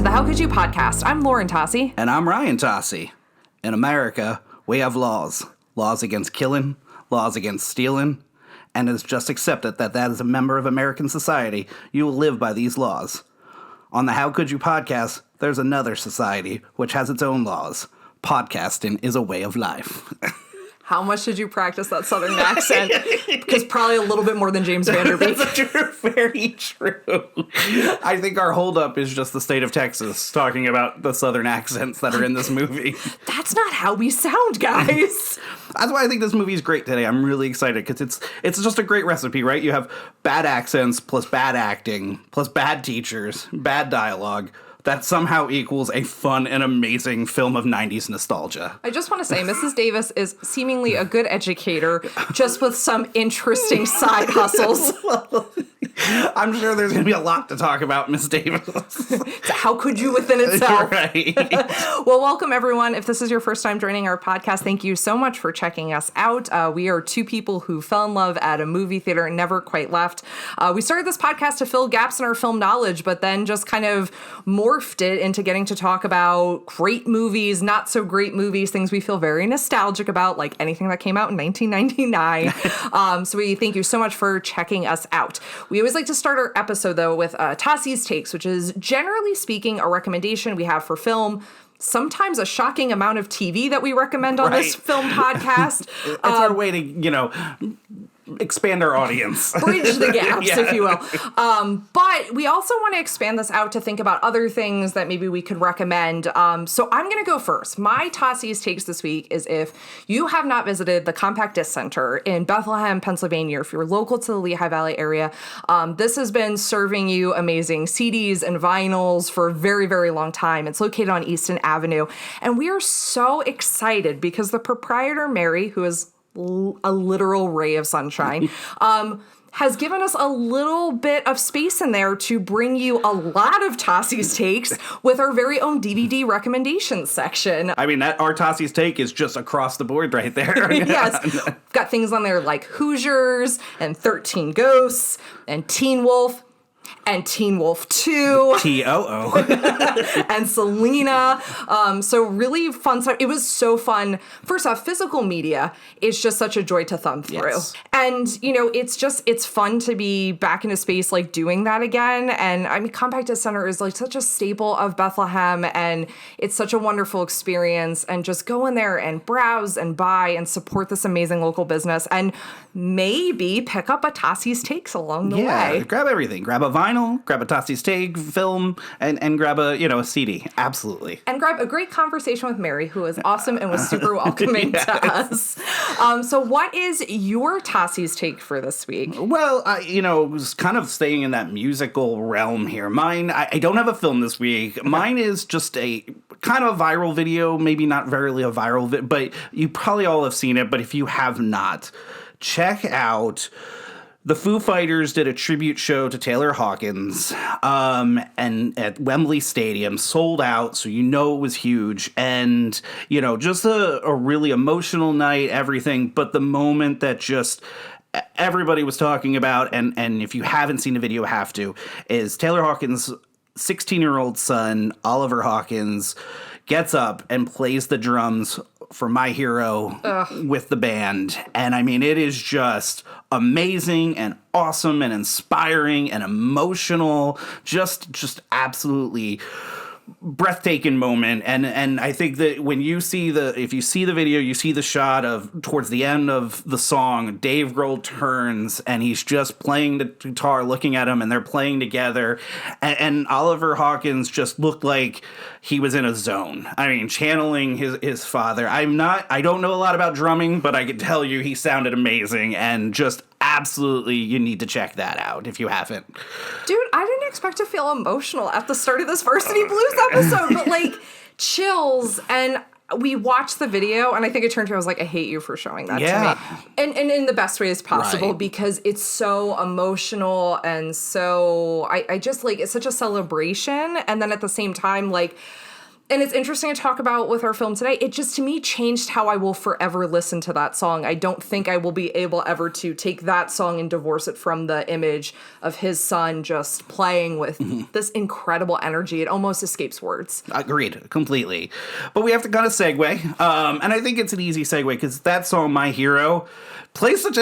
to the How Could You podcast. I'm Lauren Tocci. And I'm Ryan Tocci. In America, we have laws. Laws against killing, laws against stealing, and it's just accepted that as a member of American society, you will live by these laws. On the How Could You podcast, there's another society which has its own laws. Podcasting is a way of life. How much did you practice that Southern accent? Because probably a little bit more than James Vanderbeek. That's very true. I think our holdup is just the state of Texas talking about the Southern accents that are in this movie. That's not how we sound, guys. That's why I think this movie is great today. I'm really excited because it's just a great recipe, right? You have bad accents plus bad acting plus bad teachers, bad dialogue. That somehow equals a fun and amazing film of 90s nostalgia. I just want to say, Mrs. Davis is seemingly a good educator, just with some interesting side hustles. I'm sure there's going to be a lot to talk about, Miss Davis. How could you within itself? Right. Well, welcome, everyone. If this is your first time joining our podcast, thank you so much for checking us out. We are two people who fell in love at a movie theater and never quite left. We started this podcast to fill gaps in our film knowledge, but then just kind of morphed it into getting to talk about great movies, not so great movies, things we feel very nostalgic about, like anything that came out in 1999. So we thank you so much for checking us out. We always like to start our episode, though, with Tossi's Takes, which is generally speaking a recommendation we have for film. Sometimes a shocking amount of TV that we recommend on this film podcast. It's our way to, expand our audience. Bridge the gaps, if you will. But we also want to expand this out to think about other things that maybe we could recommend. So I'm going to go first. My Tossi's Takes this week is if you have not visited the Compact Disc Center in Bethlehem, Pennsylvania, if you're local to the Lehigh Valley area, this has been serving you amazing CDs and vinyls for a very, very long time. It's located on Easton Avenue. And we are so excited because the proprietor, Mary, who is a literal ray of sunshine, has given us a little bit of space in there to bring you a lot of Tossi's Takes with our very own DVD recommendations section. I mean, our Tossi's Take is just across the board right there. Yes. We've got things on there like Hoosiers and 13 Ghosts and Teen Wolf. And Teen Wolf 2. T-O-O. And Selena. So really fun stuff. It was so fun. First off, physical media is just such a joy to thumb through. Yes. And, it's fun to be back in a space like doing that again. And I mean, Compact Disc Center is like such a staple of Bethlehem, and it's such a wonderful experience. And just go in there and browse and buy and support this amazing local business, and maybe pick up a Tossi's Takes along the way. Grab everything. Grab a vinyl, grab a Tossi's Take film, and grab a CD. Absolutely. And grab a great conversation with Mary, who is awesome and was super welcoming to us. So what is your Tossi's Take for this week? Well, was kind of staying in that musical realm here. Mine, I don't have a film this week. Mine is just a kind of viral video, maybe not very a viral video, but you probably all have seen it. But if you have not, check out... The Foo Fighters did a tribute show to Taylor Hawkins, and at Wembley Stadium, sold out, so it was huge, and, just a really emotional night, everything, but the moment that just everybody was talking about, and if you haven't seen the video, have to, is Taylor Hawkins' 16-year-old son, Oliver Hawkins, gets up and plays the drums for My Hero with the band. And I mean, it is just amazing and awesome and inspiring and emotional. Just absolutely breathtaking moment. And I think that when if you see the video, you see the shot of towards the end of the song, Dave Grohl turns and he's just playing the guitar, looking at him, and they're playing together. And Oliver Hawkins just looked like he was in a zone. I mean, channeling his father. I don't know a lot about drumming, but I can tell you he sounded amazing, and just absolutely, you need to check that out if you haven't. Dude, I didn't expect to feel emotional at the start of this Varsity Blues episode, but like chills. And we watched the video, and I think it turned to, I was like, I hate you for showing that to me. And in the best ways possible, right. Because it's so emotional, and so I just like, it's such a celebration. And then at the same time, like, And it's interesting to talk about with our film today. It just, to me, changed how I will forever listen to that song. I don't think I will be able ever to take that song and divorce it from the image of his son just playing with this incredible energy. It almost escapes words. Agreed, completely. But we have to kind of segue. And I think it's an easy segue because that song, My Hero, plays such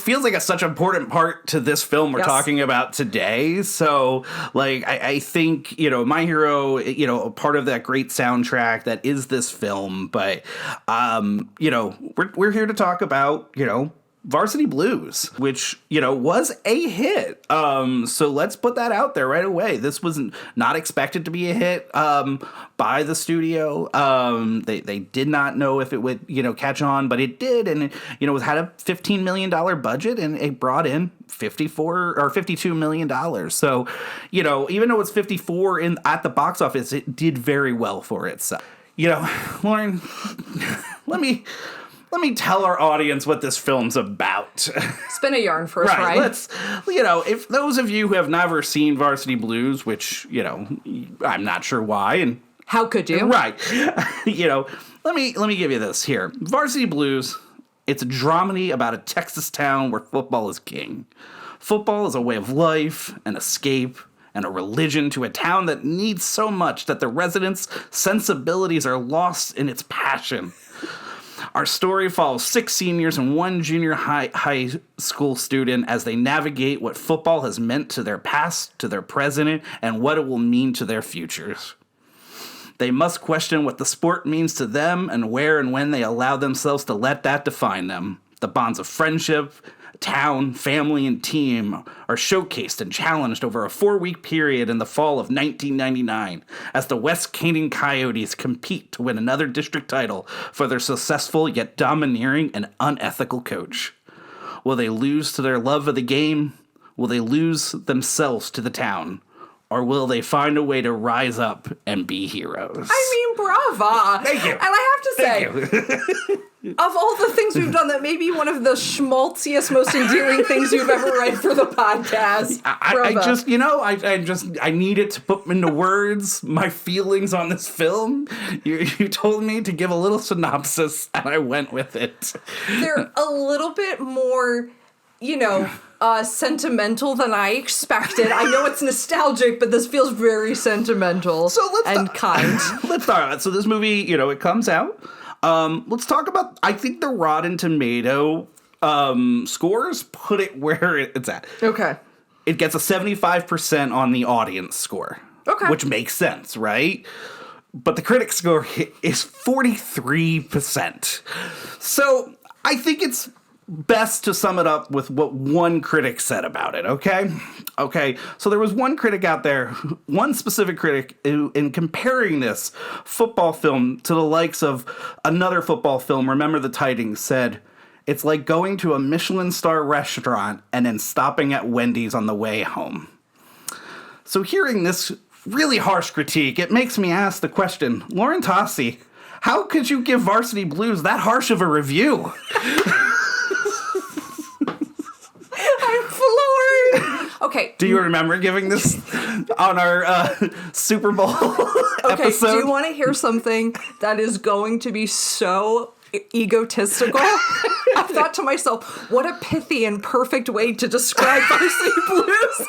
feels like such an important part to this film we're talking about today. So, like, I think, My Hero, part of that great soundtrack that is this film. But, we're here to talk about, Varsity Blues, which, was a hit. So let's put that out there right away. This was not expected to be a hit by the studio. They did not know if it would, catch on, but it did. And, it had a $15 million budget and it brought in $52 million. So, even though it's 54 at the box office, it did very well for itself. Lauren, let me tell our audience what this film's about. Spin a yarn first, right? Let's, if those of you who have never seen Varsity Blues, which, I'm not sure why, and how could you? Right. Let me give you this here. Varsity Blues, it's a dramedy about a Texas town where football is king. Football is a way of life, an escape, and a religion to a town that needs so much that the residents' sensibilities are lost in its passion. Our story follows 6 seniors and 1 junior high school student as they navigate what football has meant to their past, to their present, and what it will mean to their futures. They must question what the sport means to them and where and when they allow themselves to let that define them. The bonds of friendship, town, family, and team are showcased and challenged over a 4-week period in the fall of 1999 as the West Canaan Coyotes compete to win another district title for their successful yet domineering and unethical coach. Will they lose to their love of the game? Will they lose themselves to the town? Or will they find a way to rise up and be heroes? I mean, brava. Thank you. And I have to say, of all the things we've done, that may be one of the schmaltziest, most endearing things you've ever read for the podcast. I needed to put into words my feelings on this film. You told me to give a little synopsis, and I went with it. They're a little bit more, sentimental than I expected. I know it's nostalgic, but this feels very sentimental kind. Let's start about it. So this movie, it comes out. Let's talk about, I think the Rotten Tomato scores put it where it's at. Okay. It gets a 75% on the audience score. Okay. Which makes sense, right? But the critic score is 43%. So I think it's best to sum it up with what one critic said about it, okay? Okay, so there was one critic out there, one specific critic, who, in comparing this football film to the likes of another football film, Remember the Titans, said, it's like going to a Michelin star restaurant and then stopping at Wendy's on the way home. So hearing this really harsh critique, it makes me ask the question, Lauren Tocci, how could you give Varsity Blues that harsh of a review? I'm floored. Okay. Do you remember giving this on our Super Bowl episode? Do you want to hear something that is going to be so egotistical? I thought to myself, what a pithy and perfect way to describe Varsity Blues.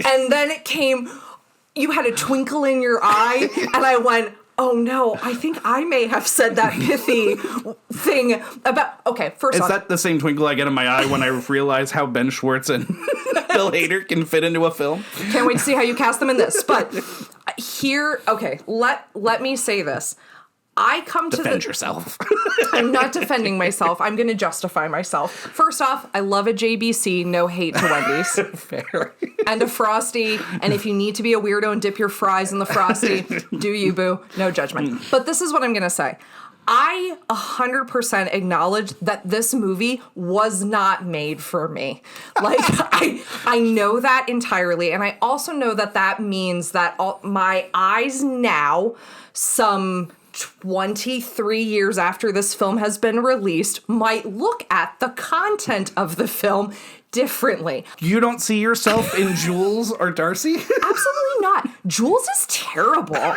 And then it came, you had a twinkle in your eye, and I went, oh no, I think I may have said that pithy thing about, okay, first off. Is that the same twinkle I get in my eye when I realize how Ben Schwartz and Bill Hader can fit into a film? Can't wait to see how you cast them in this. But here, okay, let me say this. I come to Defend yourself. I'm not defending myself. I'm going to justify myself. First off, I love a JBC. No hate to Wendy's. Fair. And a Frosty. And if you need to be a weirdo and dip your fries in the Frosty, do you, boo. No judgment. But this is what I'm going to say. I 100% acknowledge that this movie was not made for me. Like, I know that entirely. And I also know that that means that my eyes now, some 23 years after this film has been released, might look at the content of the film differently. You don't see yourself in Jules or Darcy? Absolutely not. Jules is terrible.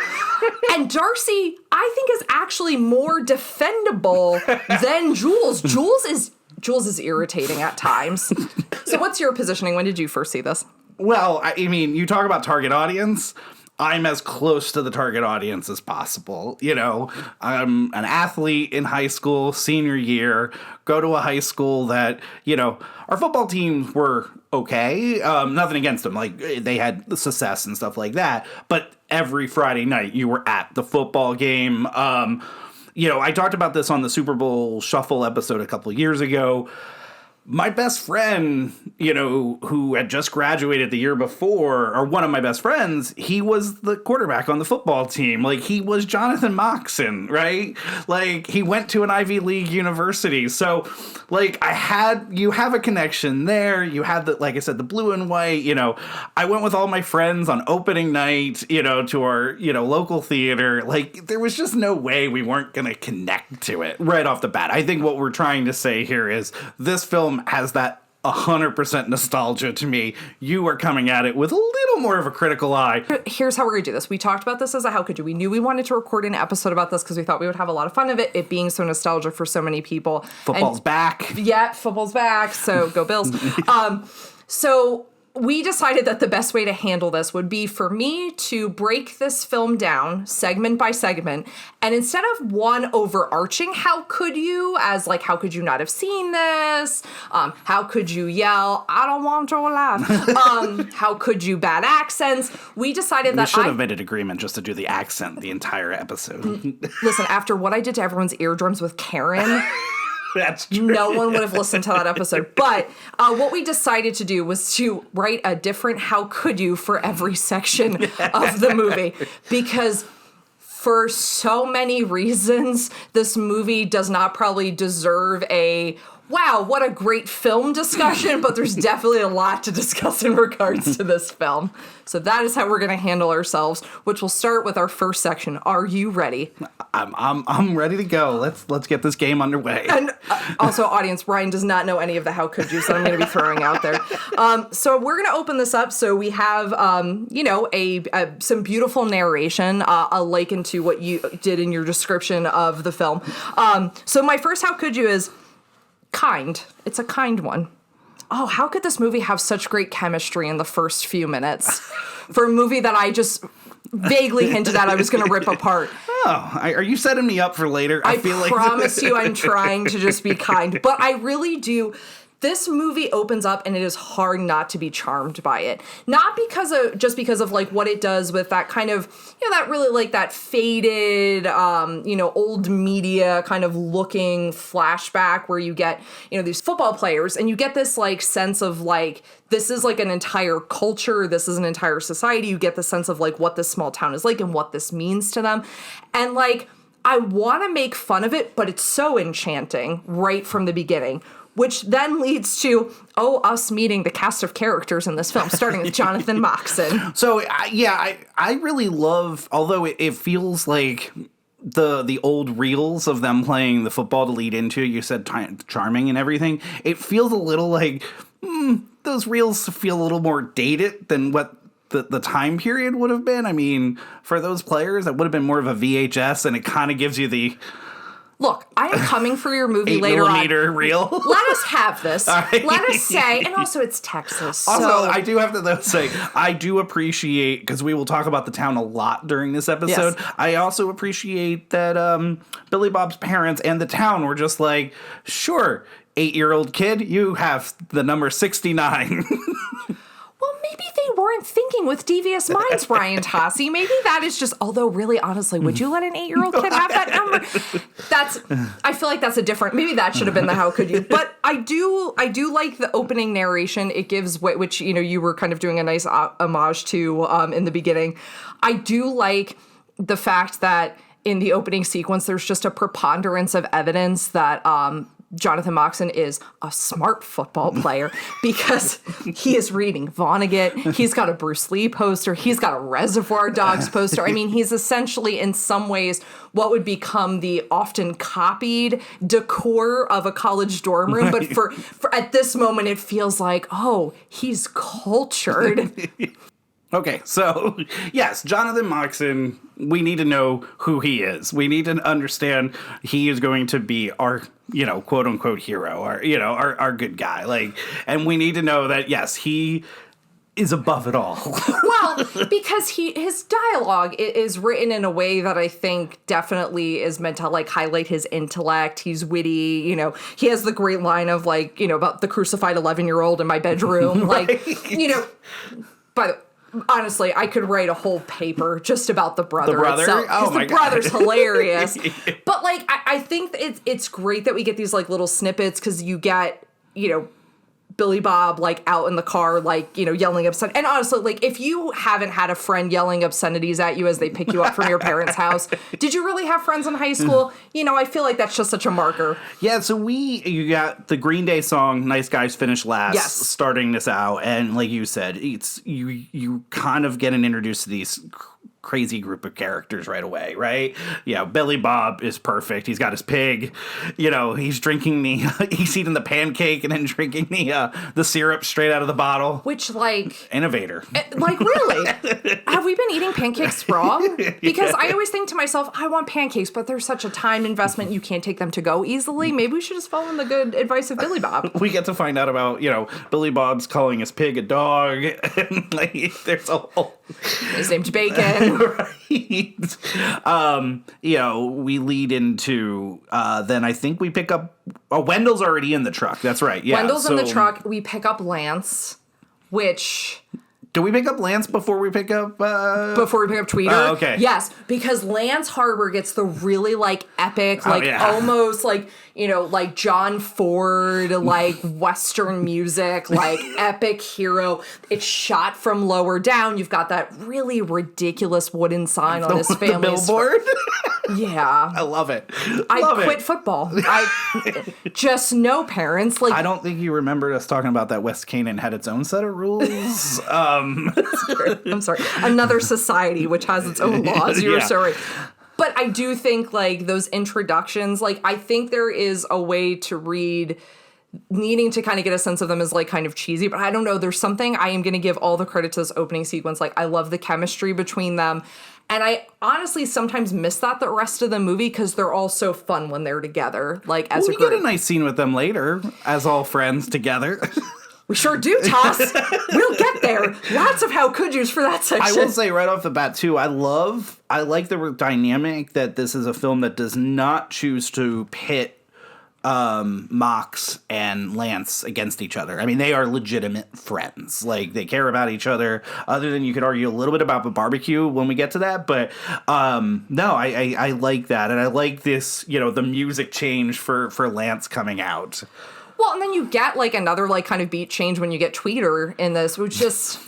And Darcy, I think, is actually more defendable than Jules. Jules is irritating at times. So what's your positioning? When did you first see this? Well, I mean, you talk about target audience. I'm as close to the target audience as possible. You know, I'm an athlete in high school, senior year, go to a high school that, you know, our football teams were okay. Nothing against them. Like, they had success and stuff like that. But every Friday night you were at the football game. You know, I talked about this on the Super Bowl Shuffle episode a couple of years ago. My best friend, you know, who had just graduated the year before, or one of my best friends, he was the quarterback on the football team. Like, he was Jonathan Moxon, right? Like, he went to an Ivy League university. So, like, you have a connection there. You have the, like I said, the blue and white, you know. I went with all my friends on opening night, you know, to our, you know, local theater. Like, there was just no way we weren't going to connect to it right off the bat. I think what we're trying to say here is this film has that 100% nostalgia to me. You are coming at it with a little more of a critical eye. Here's how we're going to do this. We talked about this as a How Could You. We knew we wanted to record an episode about this because we thought we would have a lot of fun of it being so nostalgic for so many people. Football's back. Yeah, football's back, so go Bills. So we decided that the best way to handle this would be for me to break this film down segment by segment, and instead of one overarching how could you, as like how could you not have seen this, how could you yell I don't want your laugh, how could you bad accents, we decided that we should have made an agreement just to do the accent the entire episode. Listen, after what I did to everyone's eardrums with Karen, that's true. No one would have listened to that episode. But what we decided to do was to write a different how could you for every section of the movie. Because for so many reasons, this movie does not probably deserve a wow, what a great film discussion, but there's definitely a lot to discuss in regards to this film. So that is how we're going to handle ourselves, which will start with our first section. Are you ready? I'm ready to go. Let's get this game underway. And also, audience, Ryan does not know any of the how could yous that I'm going to be throwing out there. So we're going to open this up. So we have, some beautiful narration, likened to what you did in your description of the film. So my first how could you is kind. It's a kind one. Oh, how could this movie have such great chemistry in the first few minutes for a movie that I just vaguely hinted at I was going to rip apart? Oh, are you setting me up for later? I promise you I'm trying to just be kind, but I really do. This movie opens up and it is hard not to be charmed by it. Not because of like what it does with that kind of, that really like that faded, old media kind of looking flashback where you get, these football players and you get this like sense of like, this is like an entire culture. This is an entire society. You get the sense of like what this small town is like and what this means to them. And like, I want to make fun of it, but it's so enchanting right from the beginning. Which then leads to, us meeting the cast of characters in this film, starting with Jonathan Moxon. So, I really love, although it feels like the old reels of them playing the football to lead into, you said charming and everything, it feels a little like, those reels feel a little more dated than what the time period would have been. I mean, for those players, that would have been more of a VHS, and it kind of gives you the... Look, I am coming for your movie later on. 8mm reel. Let us have this. Right. Let us say, and also it's Texas. Also, I do have to say, I do appreciate, because we will talk about the town a lot during this episode, yes. I also appreciate that Billy Bob's parents and the town were just like, sure, 8-year-old kid, you have the number 69. Well, maybe they weren't thinking with devious minds, Ryan Tocci. Maybe that is just, although really honestly, would you let an 8-year-old kid have that number? I feel like that's a different, maybe that should have been the how could you. But I do like the opening narration it gives, which, you were kind of doing a nice homage to in the beginning. I do like the fact that in the opening sequence, there's just a preponderance of evidence that, Jonathan Moxon is a smart football player because he is reading Vonnegut. He's got a Bruce Lee poster. He's got a Reservoir Dogs poster. I mean, he's essentially in some ways what would become the often copied decor of a college dorm room. But for at this moment, it feels like, he's cultured. Okay, so yes, Jonathan Moxon, we need to know who he is. We need to understand he is going to be our, quote unquote hero, our good guy. Like, and we need to know that, yes, he is above it all. Well, because his dialogue is written in a way that I think definitely is meant to like highlight his intellect. He's witty, he has the great line of like, about the crucified 11-year-old in my bedroom. Right. Like, but honestly, I could write a whole paper just about the brother. The brother? Itself, oh my the brother's God. hilarious. But like, I think it's great that we get these like little snippets because you get, Billy Bob, like, out in the car, like, yelling obscenities. And honestly, like, if you haven't had a friend yelling obscenities at you as they pick you up from your parents' house, did you really have friends in high school? I feel like that's just such a marker. Yeah, so you got the Green Day song, Nice Guys Finish Last, yes. starting this out. And like you said, it's you kind of getting introduced to these crazy group of characters right away, right? Billy Bob is perfect. He's got his pig. He's drinking he's eating the pancake and then drinking the syrup straight out of the bottle. Which, like... Innovator. Like, really? Have we been eating pancakes raw? Because I always think to myself, I want pancakes, but there's such a time investment, you can't take them to go easily. Maybe we should just follow the good advice of Billy Bob. We get to find out about, Billy Bob's calling his pig a dog. And, like, there's a whole... His name's Bacon. Right. We lead into, then I think we pick up, Wendell's already in the truck. That's right. Yeah. Wendell's in the truck. We pick up Lance, which... Do we pick up Lance before we pick up... Before we pick up Tweeder? Oh, okay. Yes, because Lance Harbor gets the really, like, epic, like, almost, like, like John Ford, like, Western music, like, epic hero. It's shot from lower down. You've got that really ridiculous wooden sign on his family's... The billboard? Yeah. I love it. I quit football. I just no parents. Like, I don't think you remembered us talking about that West Canaan had its own set of rules. I'm sorry. Another society which has its own laws. You're so right. But I do think, like, those introductions, like, I think there is a way to read, needing to kind of get a sense of them as, like, kind of cheesy. But I don't know. There's something, I am going to give all the credit to this opening sequence. Like, I love the chemistry between them. And I honestly sometimes miss that the rest of the movie because they're all so fun when they're together, like, as a group. We get a nice scene with them later as all friends together. We sure do, Toss. We'll get there. Lots of how could yous for that section. I will say right off the bat, too, I like the dynamic that this is a film that does not choose to pit Mox and Lance against each other. I mean, they are legitimate friends. Like, they care about each other, other than you could argue a little bit about the barbecue when we get to that. But no, I like that. And I like this, the music change for Lance coming out. Well, and then you get, like, another, like, kind of beat change when you get Tweeder in this, which just...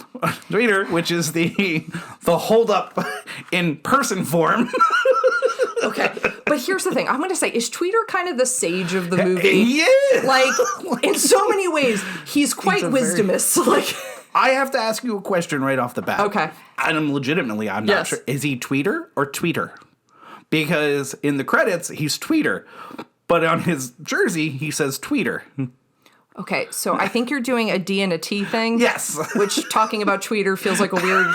Tweeder, which is the hold-up in person form. Okay, but here's the thing. I'm going to say, is Tweeder kind of the sage of the movie? He is! Like, in so many ways, he's quite wisdomous. Like, I have to ask you a question right off the bat. Okay. And I'm not sure. Is he Tweeder or Tweeter? Because in the credits, he's Tweeder. But on his jersey, he says Tweeder. Okay, so I think you're doing a D and a T thing. Yes. Which, talking about Tweeder, feels like a weird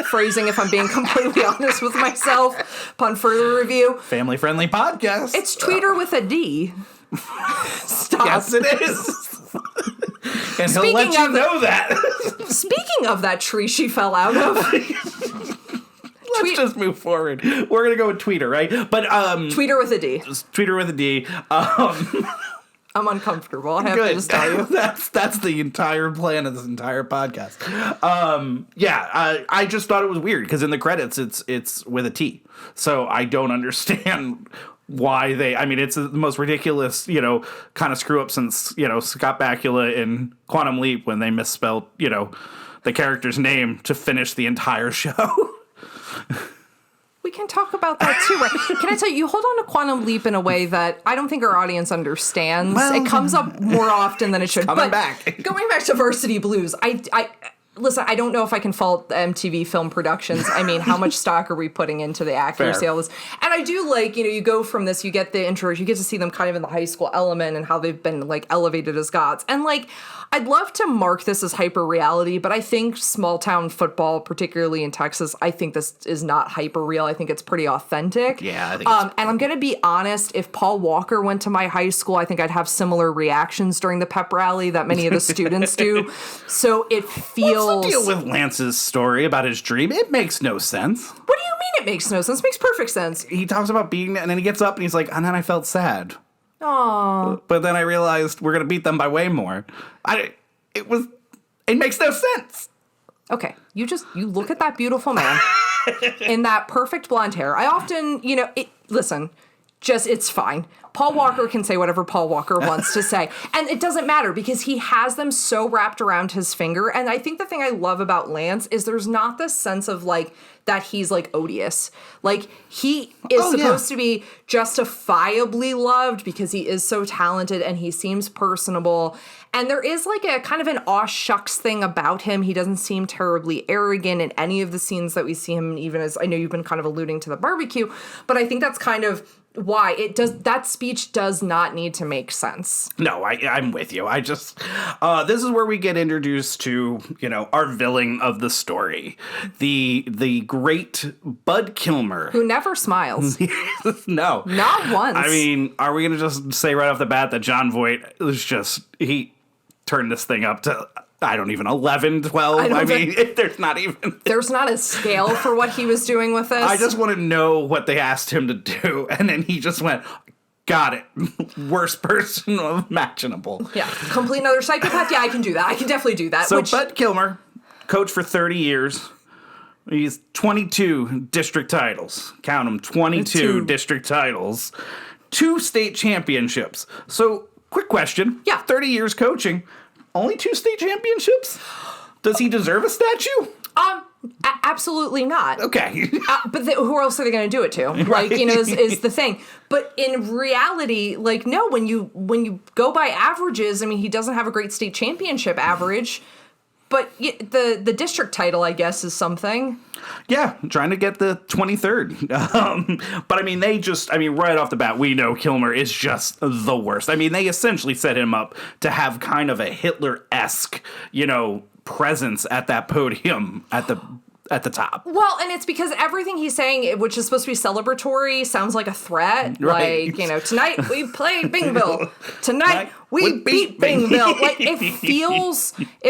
phrasing if I'm being completely honest with myself upon further review. Family-friendly podcast. It's Tweeder with a D. Stop. Yes, it is. And he'll let you know that. Speaking of that tree she fell out of... Let's just move forward. We're going to go with Tweeder, right? But Tweeder with a D. Tweeder with a D. I'm uncomfortable. I have to just tell you. That's the entire plan of this entire podcast. I just thought it was weird because in the credits it's with a T. So I don't understand why it's the most ridiculous, kind of screw up since, Scott Bakula in Quantum Leap when they misspelled, the character's name to finish the entire show. We can talk about that too, right? Can I tell you, you hold on to Quantum Leap in a way that I don't think our audience understands. Well, it comes up more often than it should. Coming back. Going back to Varsity Blues, listen, I don't know if I can fault MTV Film Productions. I mean, how much stock are we putting into the accuracy of all this? And I do like, you go from this, you get the intro, you get to see them kind of in the high school element and how they've been like elevated as gods. And like, I'd love to mark this as hyper reality, but I think small town football, particularly in Texas, I think this is not hyper real. I think it's pretty authentic. Yeah, I think and I'm going to be honest, if Paul Walker went to my high school, I think I'd have similar reactions during the pep rally that many of the students do. So it feels... What's the deal with Lance's story about his dream? It makes no sense. What do you mean it makes no sense? It makes perfect sense. He talks about being... And then he gets up and he's like, and then I felt sad. Aww. But then I realized we're going to beat them by way more. It makes no sense. Okay, you look at that beautiful man in that perfect blonde hair. I often, listen, it's fine. Paul Walker can say whatever Paul Walker wants to say. And it doesn't matter because he has them so wrapped around his finger. And I think the thing I love about Lance is there's not this sense of like, that he's like odious. Like he is supposed to be justifiably loved because he is so talented and he seems personable. And there is like a kind of an aw shucks thing about him. He doesn't seem terribly arrogant in any of the scenes that we see him, even as I know you've been kind of alluding to the barbecue, but I think that's kind of why that speech does not need to make sense. No, I'm with you. This is where we get introduced to, our villain of the story. The great Bud Kilmer. Who never smiles. No. Not once. I mean, are we going to just say right off the bat that John Voight he turned this thing up to... I don't even, 11, 12? I mean, there's not even... There's not a scale for what he was doing with this. I just want to know what they asked him to do, and then he just went, got it. Worst person imaginable. Yeah, complete another psychopath. Yeah, I can do that. I can definitely do that. So Bud Kilmer, coach for 30 years. He's 22 district titles. Count them, 22 district titles. 2 state championships. So, quick question. Yeah. 30 years coaching. Only 2 state championships? Does he deserve a statue? Absolutely not. Okay. But who else are they going to do it to? Right. Like, is the thing. But in reality, like, no, when you go by averages, I mean, he doesn't have a great state championship average, but the district title, I guess, is something. Yeah, trying to get the 23rd. But I mean, right off the bat, we know Kilmer is just the worst. I mean, they essentially set him up to have kind of a Hitler-esque, presence at that podium at the top. Well, and it's because everything he's saying, which is supposed to be celebratory, sounds like a threat. Right. Like, tonight we play Bingville. Tonight we beat Bingville. Like, it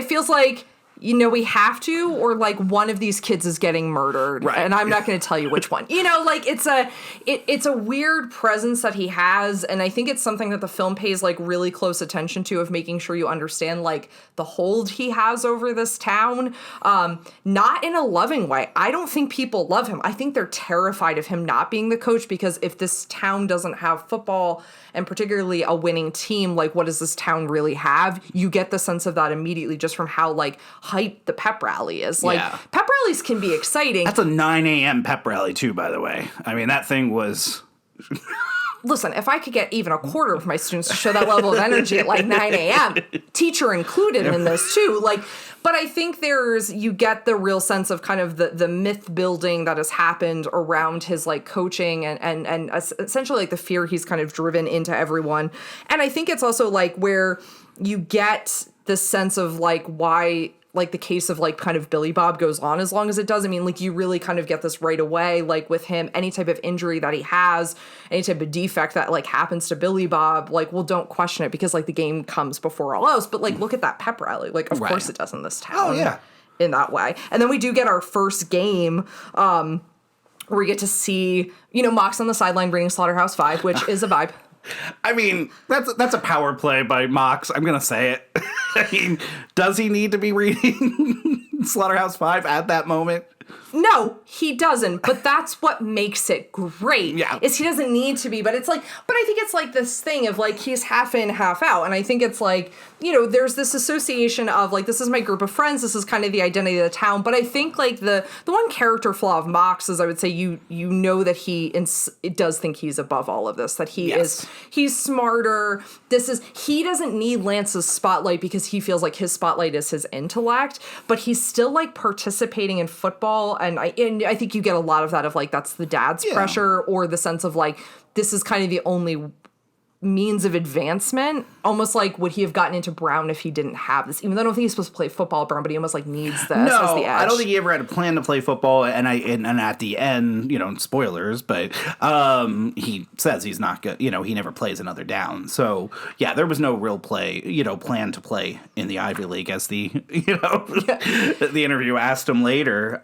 feels like, we have to, or like one of these kids is getting murdered, right. And I'm not going to tell you which one. Like it's a weird presence that he has, and I think it's something that the film pays like really close attention to, of making sure you understand like the hold he has over this town. Not in a loving way. I don't think people love him. I think they're terrified of him not being the coach, because if this town doesn't have football, and particularly a winning team, like what does this town really have? You get the sense of that immediately just from how like hype the pep rally is. Like, pep rallies can be exciting. That's a 9 a.m. pep rally too, by the way. I mean, that thing was... Listen, if I could get even a quarter of my students to show that level of energy at like 9 a.m., teacher included in this too, like, but I think you get the real sense of kind of the myth building that has happened around his like coaching and essentially like the fear he's kind of driven into everyone. And I think it's also like where you get the sense of like why like the case of like kind of Billy Bob goes on as long as it does. I mean, like you really kind of get this right away, like with him, any type of injury that he has, any type of defect that like happens to Billy Bob, like, well, don't question it because like the game comes before all else. But like, look at that pep rally. Like, of course it does in this town. Oh, yeah. In that way. And then we do get our first game, where we get to see, Mox on the sideline reading Slaughterhouse-Five, which is a vibe. I mean, that's a power play by Mox. I'm going to say it. I mean, does he need to be reading Slaughterhouse-Five at that moment? No, he doesn't. But that's what makes it great. Yeah. Is he doesn't need to be. But it's like, but I think it's like this thing of like he's half in, half out. And I think it's like, you know, there's this association of like, this is my group of friends. This is kind of the identity of the town. But I think like the one character flaw of Mox is I would say you know that it does think he's above all of this, that he's smarter. He doesn't need Lance's spotlight because he feels like his spotlight is his intellect, but he's still like participating in football. And I think you get a lot of that of like, that's the dad's pressure, or the sense of like, this is kind of the only means of advancement. Almost like, would he have gotten into Brown if he didn't have this? Even though I don't think he's supposed to play football, Brown, but he almost like needs this as the edge. I don't think he ever had a plan to play football. And at the end, you know, spoilers, but he says he's not good. You know, he never plays another down. So yeah, there was no real plan to play in the Ivy League, as the the interview asked him later.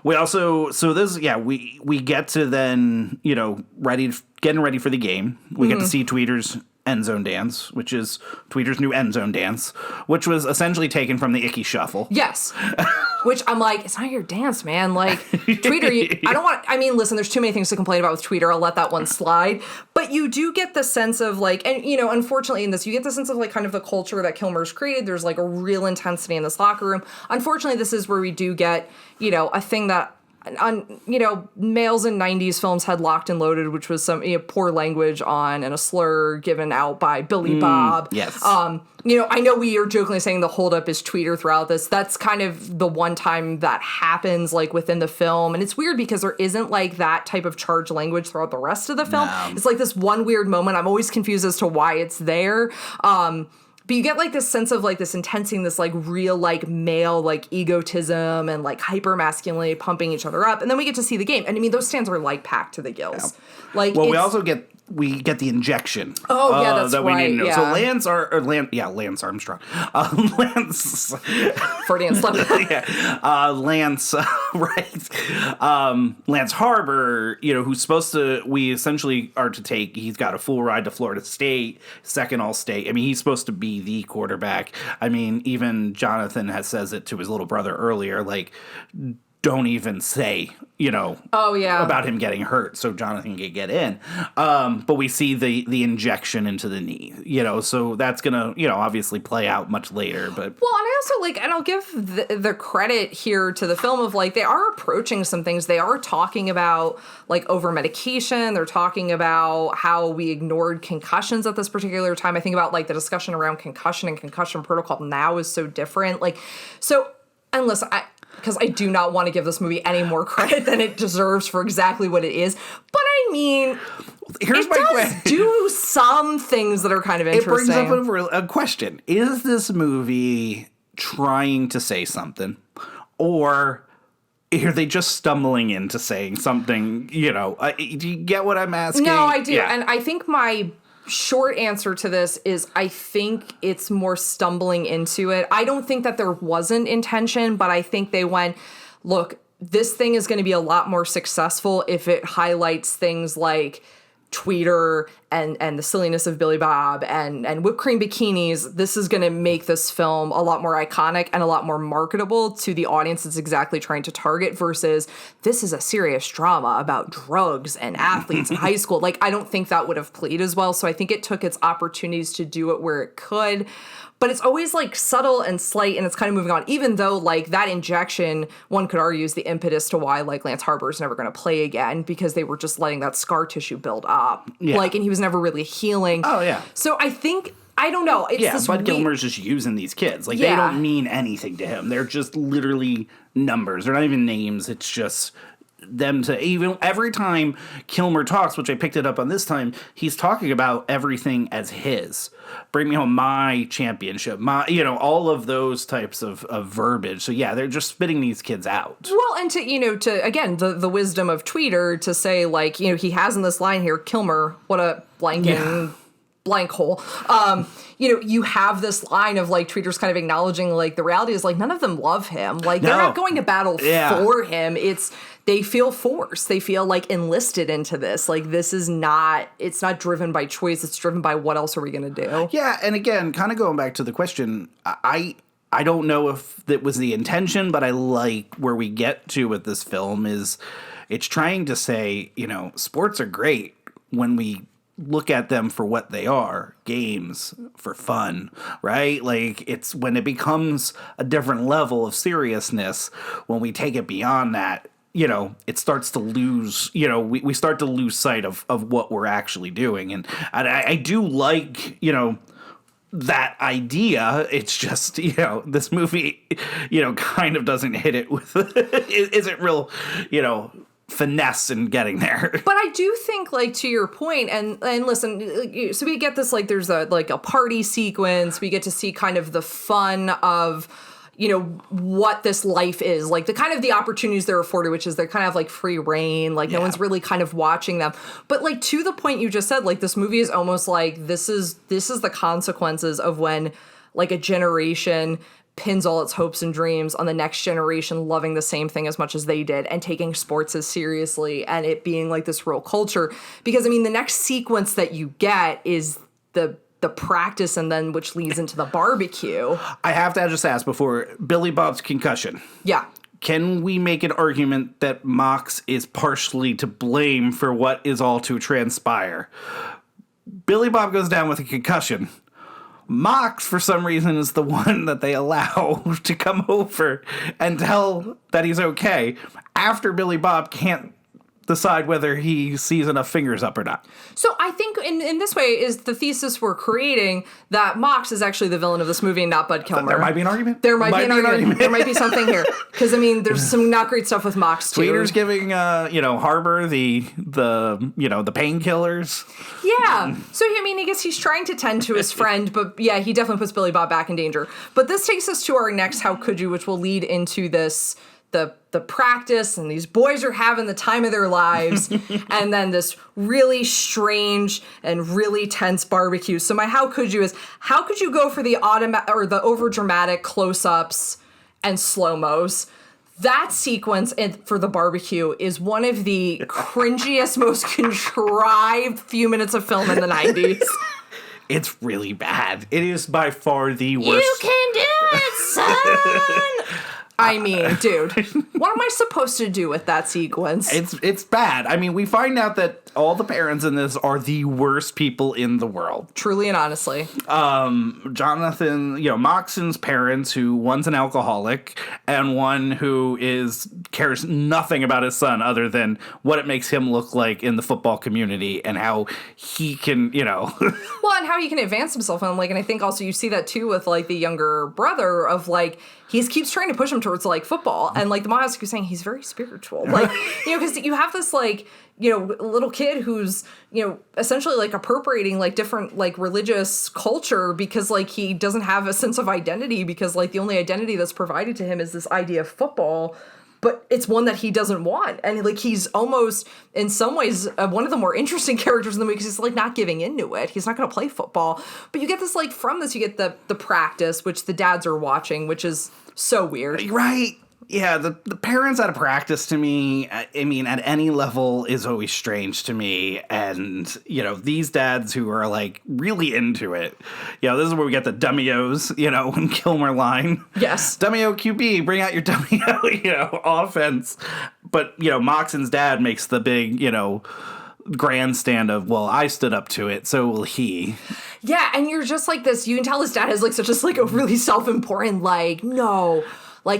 We get to then, you know, getting ready for the game. We get to see Tweeder's end zone dance, which is Tweeder's new end zone dance, which was essentially taken from the Icky Shuffle. Yes. Which I'm like, it's not your dance, man. Like, Tweeder, listen, there's too many things to complain about with Tweeder. I'll let that one slide. But you do get the sense of like, and you know, unfortunately in this, you get the sense of like kind of the culture that Kilmer's created. There's like a real intensity in this locker room. Unfortunately, this is where we do get, you know, a thing that males in 90s films had Locked and Loaded, which was some poor language on and a slur given out by Billy Bob. Yes. You know, I know we are jokingly saying the holdup is Tweeder throughout this. That's kind of the one time that happens like within the film. And it's weird because there isn't like that type of charged language throughout the rest of the film. No. It's like this one weird moment. I'm always confused as to why it's there. But you get like this sense of like this intensity, this like real like male like egotism and like hyper masculinity pumping each other up, and then we get to see the game, and I mean those stands are like packed to the gills. Yeah. Like, well, we get the injection. Oh yeah, that's that right. We need to know. Yeah. So Lance Armstrong, Lance Freudian slip. Lance, right? Lance Harbor, you know, who's supposed to. We essentially are to take. He's got a full ride to Florida State, second All State. I mean, he's supposed to be the quarterback. I mean, even Jonathan says it to his little brother earlier, like, don't even say, you know, about him getting hurt so Jonathan can get in. But we see the injection into the knee, you know, so that's going to, you know, obviously play out much later. But well, and I also like, and I'll give the credit here to the film of like, they are approaching some things. They are talking about like over medication. They're talking about how we ignored concussions at this particular time. I think about like the discussion around concussion and concussion protocol now is so different. Like, so, and listen, because I do not want to give this movie any more credit than it deserves for exactly what it is. But I mean, here's my question. Do some things that are kind of interesting. It brings up a question. Is this movie trying to say something? Or are they just stumbling into saying something, you know? Do you get what I'm asking? No, I do. Yeah. And I think my short answer to this is I think it's more stumbling into it. I don't think that there wasn't intention, but I think they went, look, this thing is going to be a lot more successful if it highlights things like Tweeder and the silliness of Billy Bob and whipped cream bikinis. This is going to make this film a lot more iconic and a lot more marketable to the audience it's exactly trying to target, versus this is a serious drama about drugs and athletes in high school. Like, I don't think that would have played as well. So I think it took its opportunities to do it where it could. But it's always like subtle and slight, and it's kind of moving on, even though like that injection, one could argue, is the impetus to why like Lance Harbor is never going to play again, because they were just letting that scar tissue build up. Yeah. Like, and he was never really healing. Oh, yeah. So I think, I don't know. It's Bud Gilmer's just using these kids. Like, they don't mean anything to him. They're just literally numbers. They're not even names. It's just them to, even every time Kilmer talks, which I picked it up on this time, he's talking about everything as his. Bring me home my championship, my, you know, all of those types of verbiage. So yeah, they're just spitting these kids out. Well, and to, you know, to, again, the wisdom of Tweeder to say, like, you know, he has in this line here, Kilmer, what a blanking blank hole. You know, you have this line of like Tweeder's kind of acknowledging like the reality is like none of them love him. Like, they're not going to battle for him. They feel forced. They feel like enlisted into this. Like, this is not, it's not driven by choice. It's driven by what else are we going to do? Yeah. And again, kind of going back to the question, I I don't know if that was the intention, but I like where we get to with this film is it's trying to say, sports are great when we look at them for what they are, games for fun, right? Like it's when it becomes a different level of seriousness, when we take it beyond that, it starts to lose, we start to lose sight of what we're actually doing. And I do like, that idea. It's just, this movie, kind of doesn't hit it with, isn't real, finesse in getting there. But I do think, like, to your point, and listen, so we get this, like, there's a party sequence. We get to see kind of the fun of, what this life is, like the kind of the opportunities they're afforded, which is they're kind of like free reign, like no one's really kind of watching them. But like to the point you just said, like this movie is almost like this is the consequences of when like a generation pins all its hopes and dreams on the next generation loving the same thing as much as they did and taking sports as seriously and it being like this real culture. Because I mean, the next sequence that you get is the practice and then which leads into the barbecue. I have to just ask before, Billy Bob's concussion. Yeah. Can we make an argument that Mox is partially to blame for what is all to transpire? Billy Bob goes down with a concussion. Mox, for some reason, is the one that they allow to come over and tell that he's okay after Billy Bob can't decide whether he sees enough fingers up or not. So I think in this way is the thesis we're creating that Mox is actually the villain of this movie and not Bud Kilmer. There might be an argument. There might be an argument. There might be something here. Because, I mean, there's some not great stuff with Mox, too. Tweeder's giving, Harbor the painkillers. Yeah. So, I mean, I guess he's trying to tend to his friend, but yeah, he definitely puts Billy Bob back in danger. But this takes us to our next How Could You, which will lead into this the practice, and these boys are having the time of their lives, and then this really strange and really tense barbecue. So my how could you is, how could you go for the the over dramatic close-ups and slow-mos? That sequence for the barbecue is one of the cringiest, most contrived few minutes of film in the 90s. It's really bad. It is by far the worst. You can do it, son! I mean, dude, what am I supposed to do with that sequence? It's bad. I mean, we find out that all the parents in this are the worst people in the world. Truly and honestly. Jonathan, Moxon's parents, who one's an alcoholic and one who cares nothing about his son other than what it makes him look like in the football community and how he can, Well, and how he can advance himself. And I think also you see that too with the younger brother of he keeps trying to push him towards football, and the mom is saying he's very spiritual, because you have this little kid who's essentially appropriating different religious culture because he doesn't have a sense of identity because the only identity that's provided to him is this idea of football. But it's one that he doesn't want. And, he's almost, in some ways, one of the more interesting characters in the movie because he's, not giving into it. He's not going to play football. But you get this, from this, you get the practice, which the dads are watching, which is so weird. Right. Yeah, the parents out of practice to me, I mean, at any level is always strange to me. And, these dads who are, really into it. This is where we get the dummy-O's, when Kilmer line. Yes. Dummy-O QB, bring out your dummy-O, offense. But, Moxon's dad makes the big, grandstand of, well, I stood up to it, so will he. Yeah, and you're just this, you can tell his dad has, such a really self-important, no.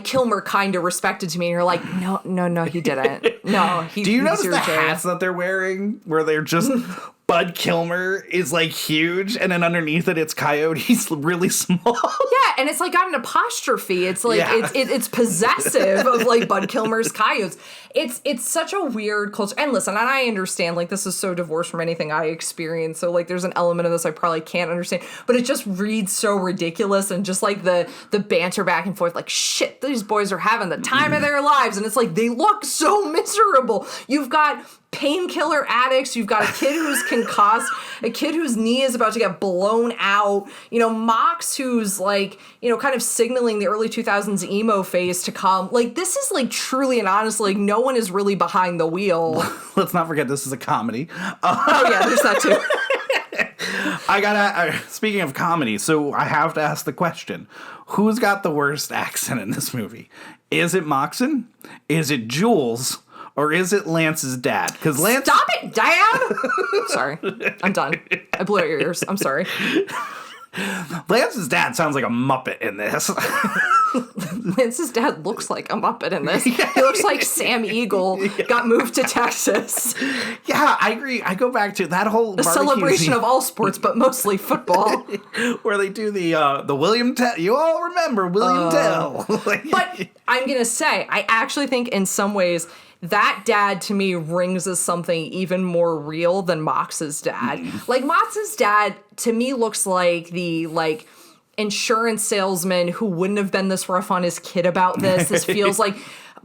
Kilmer kind of respected to me, and you're like, no, he didn't. No, he. Do you notice the hats that they're wearing, where they're just Bud Kilmer is huge, and then underneath it, it's Coyote's really small. Yeah, and it's got an apostrophe. It's it's possessive of Bud Kilmer's Coyotes. It's such a weird culture. And listen, and I understand this is so divorced from anything I experience. So there's an element of this I probably can't understand, but it just reads so ridiculous and just the banter back and forth. Shit, these boys are having the time of their lives, and it's they look so miserable. You've got painkiller addicts, you've got a kid who's concussed, a kid whose knee is about to get blown out, Mox who's kind of signaling the early 2000s emo phase to come. This is truly and honestly, no one is really behind the wheel. Let's not forget this is a comedy. Oh yeah, there's that too. Speaking of comedy, so I have to ask the question: who's got the worst accent in this movie? Is it Moxon? Is it Jules? Or is it Lance's dad? Because Lance, stop it, Dad! Sorry, I'm done. I blew out your ears. I'm sorry. Lance's dad sounds like a Muppet in this. Lance's dad looks like a Muppet in this. He looks like Sam Eagle got moved to Texas. Yeah, I agree. I go back to that whole celebration of all sports, but mostly football, where they do the William Tell. You all remember William Tell. But I'm gonna say, I actually think in some ways that dad to me rings as something even more real than Mox's dad. Like Mox's dad to me looks like the insurance salesman who wouldn't have been this rough on his kid about this. This feels like,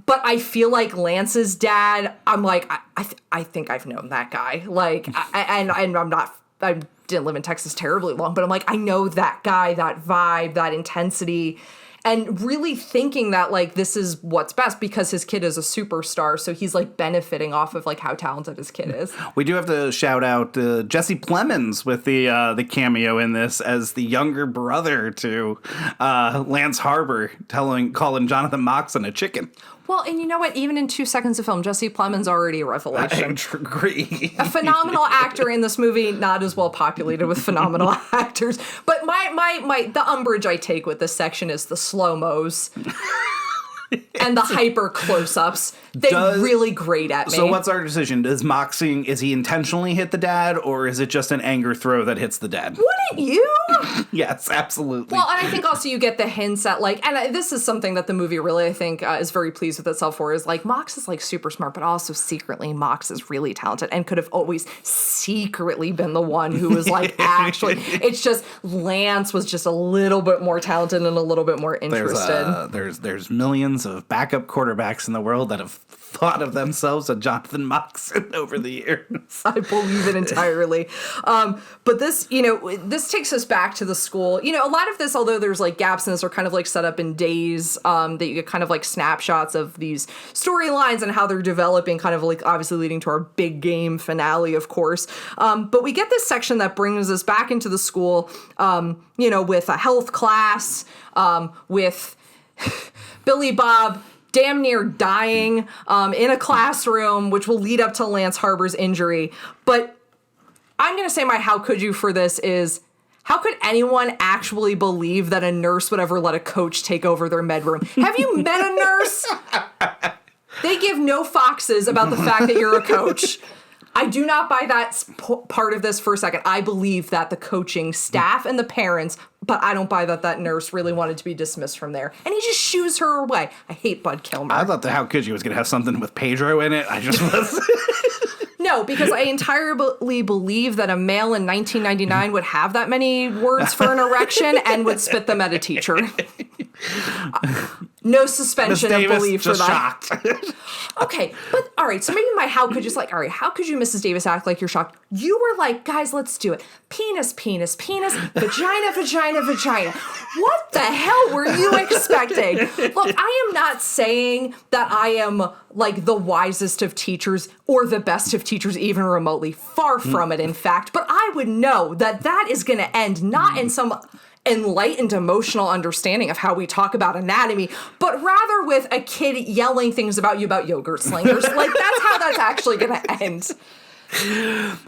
but I feel like Lance's dad, I'm like, I think I've known that guy. Like, and I'm not, I didn't live in Texas terribly long, but I'm like, I know that guy, that vibe, that intensity. And really thinking that, like, this is what's best because his kid is a superstar. So he's, like, benefiting off of, like, how talented his kid is. We do have to shout out Jesse Plemons with the cameo in this as the younger brother to Lance Harbor calling Jonathan Moxon a chicken. Well, and you know what? Even in 2 seconds of film, Jesse Plemons already a revelation. I agree. A phenomenal actor in this movie, not as well populated with phenomenal actors. But the umbrage I take with this section is the slow-mos. And the hyper close-ups. They're really great at me. So what's our decision? Is he intentionally hit the dad, or is it just an anger throw that hits the dad? Wouldn't you? Yes, absolutely. Well, and I think also you get the hints at, like, and this is something that the movie really, I think, is very pleased with itself for, is, like, Mox is, like, super smart, but also secretly Mox is really talented and could have always secretly been the one who was, like, actually, it's just Lance was just a little bit more talented and a little bit more interested. There's millions of backup quarterbacks in the world that have thought of themselves as Jonathan Moxon over the years. I believe it entirely. But this, this takes us back to the school. A lot of this, although there's like gaps in this, are kind of like set up in days that you get kind of like snapshots of these storylines and how they're developing, kind of like obviously leading to our big game finale, of course. But we get this section that brings us back into the school, with a health class, with Billy Bob damn near dying in a classroom, which will lead up to Lance Harbor's injury. But I'm going to say my how could you for this is, how could anyone actually believe that a nurse would ever let a coach take over their med room? Have you met a nurse? They give no foxes about the fact that you're a coach. I do not buy that part of this for a second. I believe that the coaching staff and the parents, but I don't buy that nurse really wanted to be dismissed from there. And he just shoos her away. I hate Bud Kilmer. I thought the how could you was going to have something with Pedro in it. I just was... No, because I entirely believe that a male in 1999 would have that many words for an erection and would spit them at a teacher. No suspension of belief for that. Shocked. Okay, but all right, so maybe my how could you is like, all right, how could you, Mrs. Davis, act like you're shocked? You were like, guys, let's do it. Penis, penis, penis, vagina, vagina, vagina. What the hell were you expecting? Look, I am not saying that I am like the wisest of teachers or the best of teachers even remotely. Far from it, in fact. But I would know that is going to end not in some enlightened emotional understanding of how we talk about anatomy, but rather with a kid yelling things about you about yogurt slingers. Like, that's how that's actually going to end.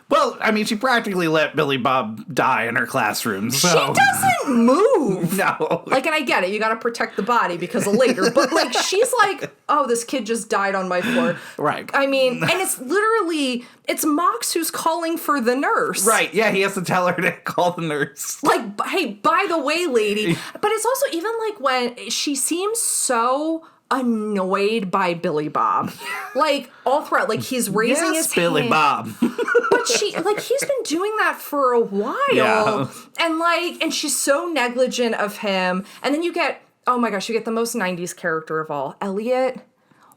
Well, I mean, she practically let Billy Bob die in her classroom. So. She doesn't move. No. Like, and I get it. You got to protect the body because of later. But, like, she's like, oh, this kid just died on my floor. Right. I mean, and it's literally, it's Mox who's calling for the nurse. Right. Yeah, he has to tell her to call the nurse. Like, hey, by the way, lady. But it's also even like when she seems so annoyed by Billy Bob. Like, all throughout, like, he's raising his Billy hand. Bob. But he's been doing that for a while. Yeah. And she's so negligent of him. And then you get the most 90s character of all, Elliot.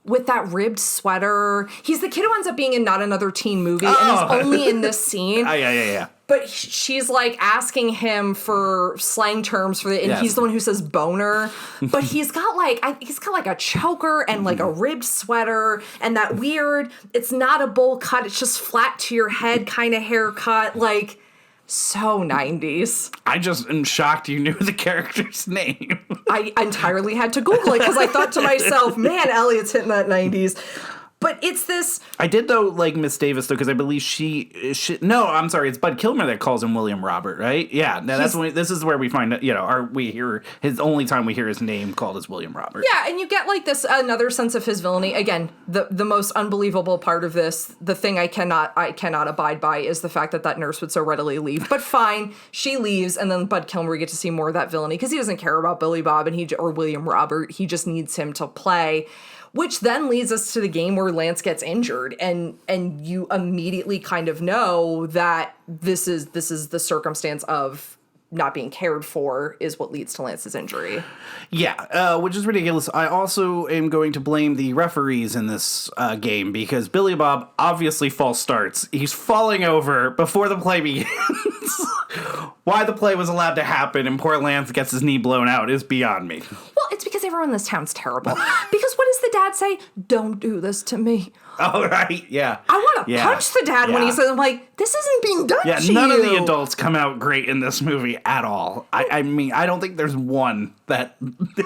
With that ribbed sweater. He's the kid who ends up being in Not Another Teen Movie, and he's only in this scene. Yeah. But she's like asking him for slang terms for it, and he's the one who says boner. But he's got like a choker and like a ribbed sweater and that weird, it's not a bowl cut, it's just flat to your head kind of haircut. Like, So 90s. I just am shocked you knew the character's name. I entirely had to Google it because I thought to myself, man, Elliot's hitting that 90s. But it's this... I did, though, like Miss Davis, though, because I believe no, I'm sorry, it's Bud Kilmer that calls him William Robert, right? Yeah, now this is where we find, we hear his only time we hear his name called is William Robert. Yeah, and you get, like, this another sense of his villainy. Again, the most unbelievable part of this, the thing I cannot abide by is the fact that nurse would so readily leave. But fine, she leaves, and then Bud Kilmer, we get to see more of that villainy, because he doesn't care about Billy Bob or William Robert. He just needs him to play. Which then leads us to the game where Lance gets injured, and you immediately kind of know that this is the circumstance of not being cared for is what leads to Lance's injury. Yeah, which is ridiculous. I also am going to blame the referees in this game because Billy Bob obviously false starts. He's falling over before the play begins. Why the play was allowed to happen and poor Lance gets his knee blown out is beyond me. Well, it's because everyone in this town's terrible. Because what does the dad say? Don't do this to me. Oh, right, yeah. I want to punch the dad when he says, I'm like, this isn't being done to you. Yeah, none of the adults come out great in this movie at all. I mean, I don't think there's one that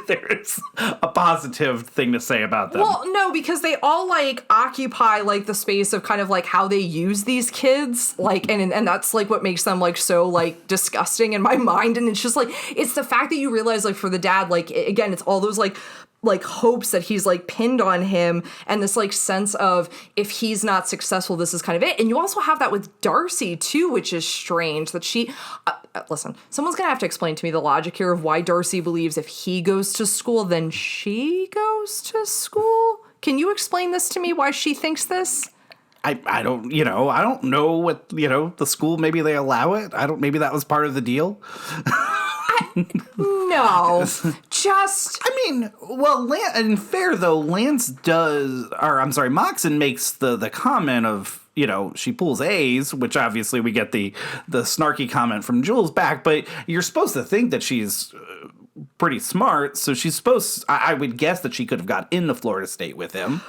there is a positive thing to say about them. Well, no, because they all, like, occupy, like, the space of kind of, like, how they use these kids. Like, and that's, like, what makes them, like, so, like, disgusting in my mind. And it's just, like, it's the fact that you realize, like, for the dad, like, again, it's all those, like hopes that he's like pinned on him and this like sense of if he's not successful, this is kind of it. And you also have that with Darcy too, which is strange that she, listen, someone's gonna have to explain to me the logic here of why Darcy believes if he goes to school, then she goes to school. Can you explain this to me, why she thinks this? I don't know what, the school, maybe they allow it. Maybe that was part of the deal. No, just... I mean, well, and fair though, Moxon makes the comment of, she pulls A's, which obviously we get the snarky comment from Jules back, but you're supposed to think that she's pretty smart, so she's I would guess that she could have got into Florida State with him.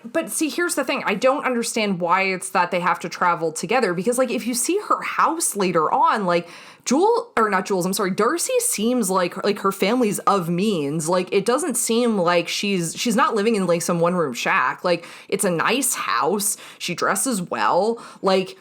But see, here's the thing. I don't understand why it's that they have to travel together because, like, if you see her house later on, like, Darcy seems like her family's of means. Like, it doesn't seem like she's not living in, like, some one-room shack. Like, it's a nice house. She dresses well. Like,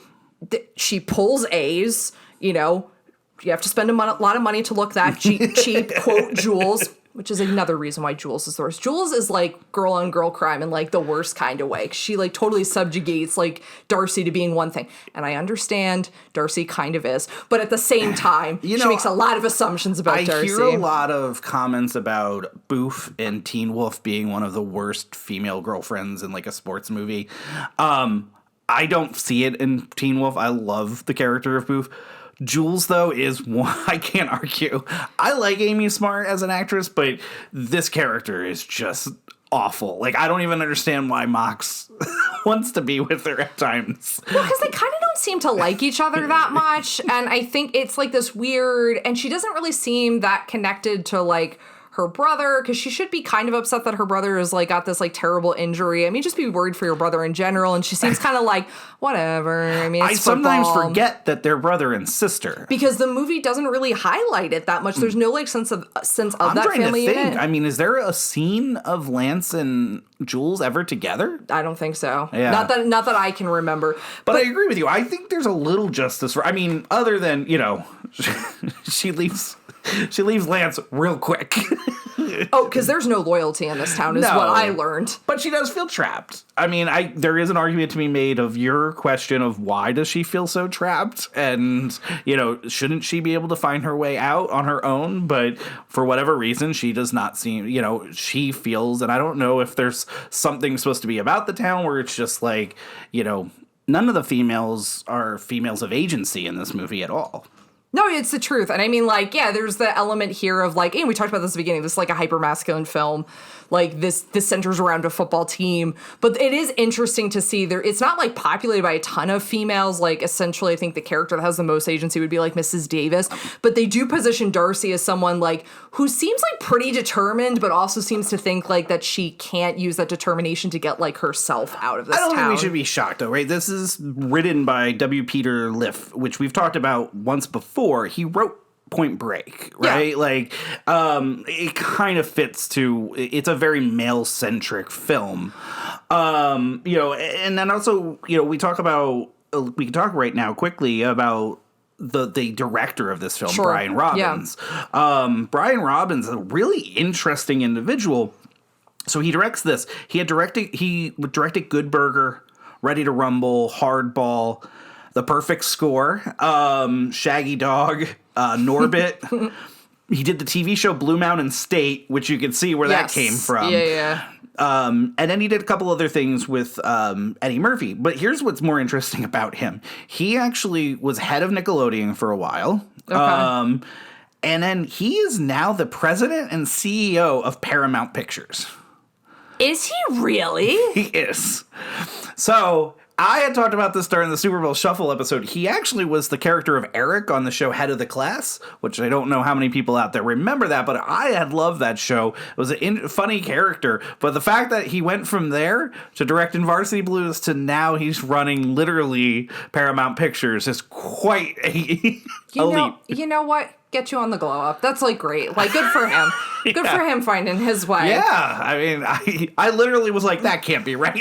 she pulls A's, you have to spend a lot of money to look that cheap, quote, Jules. Which is another reason why Jules is the worst. Jules is like girl on girl crime in like the worst kind of way. She like totally subjugates like Darcy to being one thing. And I understand Darcy kind of is. But at the same time, she makes a lot of assumptions about Darcy. I hear a lot of comments about Boof and Teen Wolf being one of the worst female girlfriends in like a sports movie. I don't see it in Teen Wolf. I love the character of Boof. Jules, though, is one I can't argue. I like Amy Smart as an actress, but this character is just awful. Like, I don't even understand why Mox wants to be with her at times. Well, because they kind of don't seem to like each other that much, and I think it's, like, this weird... And she doesn't really seem that connected to, like... her brother, because she should be kind of upset that her brother is like got this like terrible injury. I mean, just be worried for your brother in general. And she seems kind of like, whatever. I mean, it's sometimes forget that they're brother and sister because the movie doesn't really highlight it that much. There's no like sense of that family unit. I mean, is there a scene of Lance and Jules ever together? I don't think so. Yeah. Not that I can remember. But I agree with you. I think there's a little justice for. I mean, other than she leaves Lance real quick. Oh, because there's no loyalty in this town is what I learned. But she does feel trapped. I mean, there is an argument to be made of your question of why does she feel so trapped? And, shouldn't she be able to find her way out on her own? But for whatever reason, she does not seem, she feels, and I don't know if there's something supposed to be about the town where it's just like, none of the females are females of agency in this movie at all. No, it's the truth. And I mean, like, yeah, there's the element here of like, and we talked about this at the beginning, this is like a hyper-masculine film. Like this centers around a football team. But it is interesting to see it's not like populated by a ton of females. Like essentially, I think the character that has the most agency would be like Mrs. Davis. But they do position Darcy as someone like who seems like pretty determined, but also seems to think like that she can't use that determination to get like herself out of this town. I don't think we should be shocked though, right? This is written by W. Peter Liff, which we've talked about once before. He wrote Point Break, right? Yeah. Like, it kind of fits to, it's a very male-centric film. And then also, we can talk right now quickly about the director of this film, sure. Brian Robbins. Yeah. Brian Robbins is a really interesting individual. So he directs this. He directed Good Burger, Ready to Rumble, Hardball, The Perfect Score, Shaggy Dog, Norbit. He did the TV show Blue Mountain State, which you can see where that came from. Yeah. And then he did a couple other things with Eddie Murphy. But here's what's more interesting about him. He actually was head of Nickelodeon for a while. Okay. And then he is now the president and CEO of Paramount Pictures. Is he really? He is. So I had talked about this during the Super Bowl Shuffle episode. He actually was the character of Eric on the show Head of the Class, which I don't know how many people out there remember that, but I had loved that show. It was a funny character, but the fact that he went from there to directing Varsity Blues to now he's running literally Paramount Pictures is quite elite. You know what? Get you on the glow up. That's like great. Like good for him. Good for him finding his way. Yeah. I mean, I literally was like, that can't be right.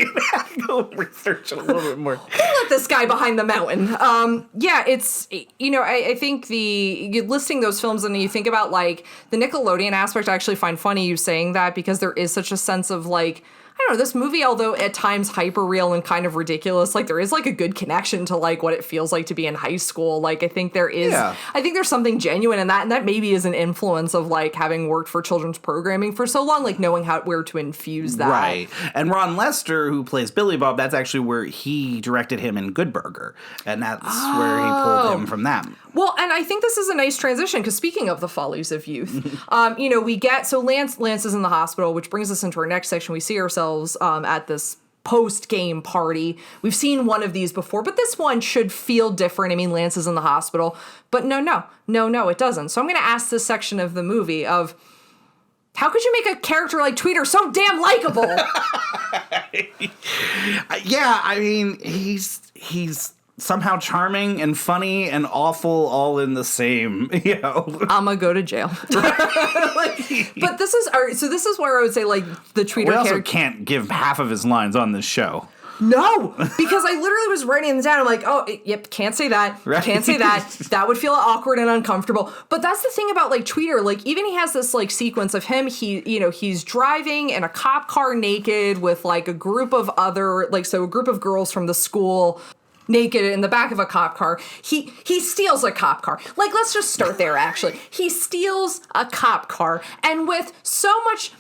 Go research it a little bit more. Who let this guy behind the mountain? It's, I think you're listing those films and you think about like the Nickelodeon aspect. I actually find funny you saying that because there is such a sense of like, I don't know, this movie, although at times hyper real and kind of ridiculous, like there is like a good connection to like what it feels like to be in high school. Like I think there's something genuine in that, and that maybe is an influence of like having worked for children's programming for so long, like knowing where to infuse that. Right. And Ron Lester, who plays Billy Bob, that's actually where he directed him in Good Burger, and that's where he pulled him from that. Well, and I think this is a nice transition because speaking of the follies of youth, Lance is in the hospital, which brings us into our next section. We see ourselves at this post-game party. We've seen one of these before, but this one should feel different. I mean, Lance is in the hospital, but no, it doesn't. So I'm going to ask this section of the movie of how could you make a character like Tweeder so damn likable? Yeah, I mean, he's somehow charming and funny and awful all in the same, I'm gonna go to jail. But this is where I would say like the Tweeder character. We also can't give half of his lines on this show. No, because I literally was writing them down. I'm like, can't say that. Right. Can't say that. That would feel awkward and uncomfortable. But that's the thing about like Tweeder. Like even he has this like sequence of him. He's driving in a cop car naked with like a group of a group of girls from the school. Naked in the back of a cop car. He steals a cop car. Like, let's just start there, actually. He steals a cop car, and with so much,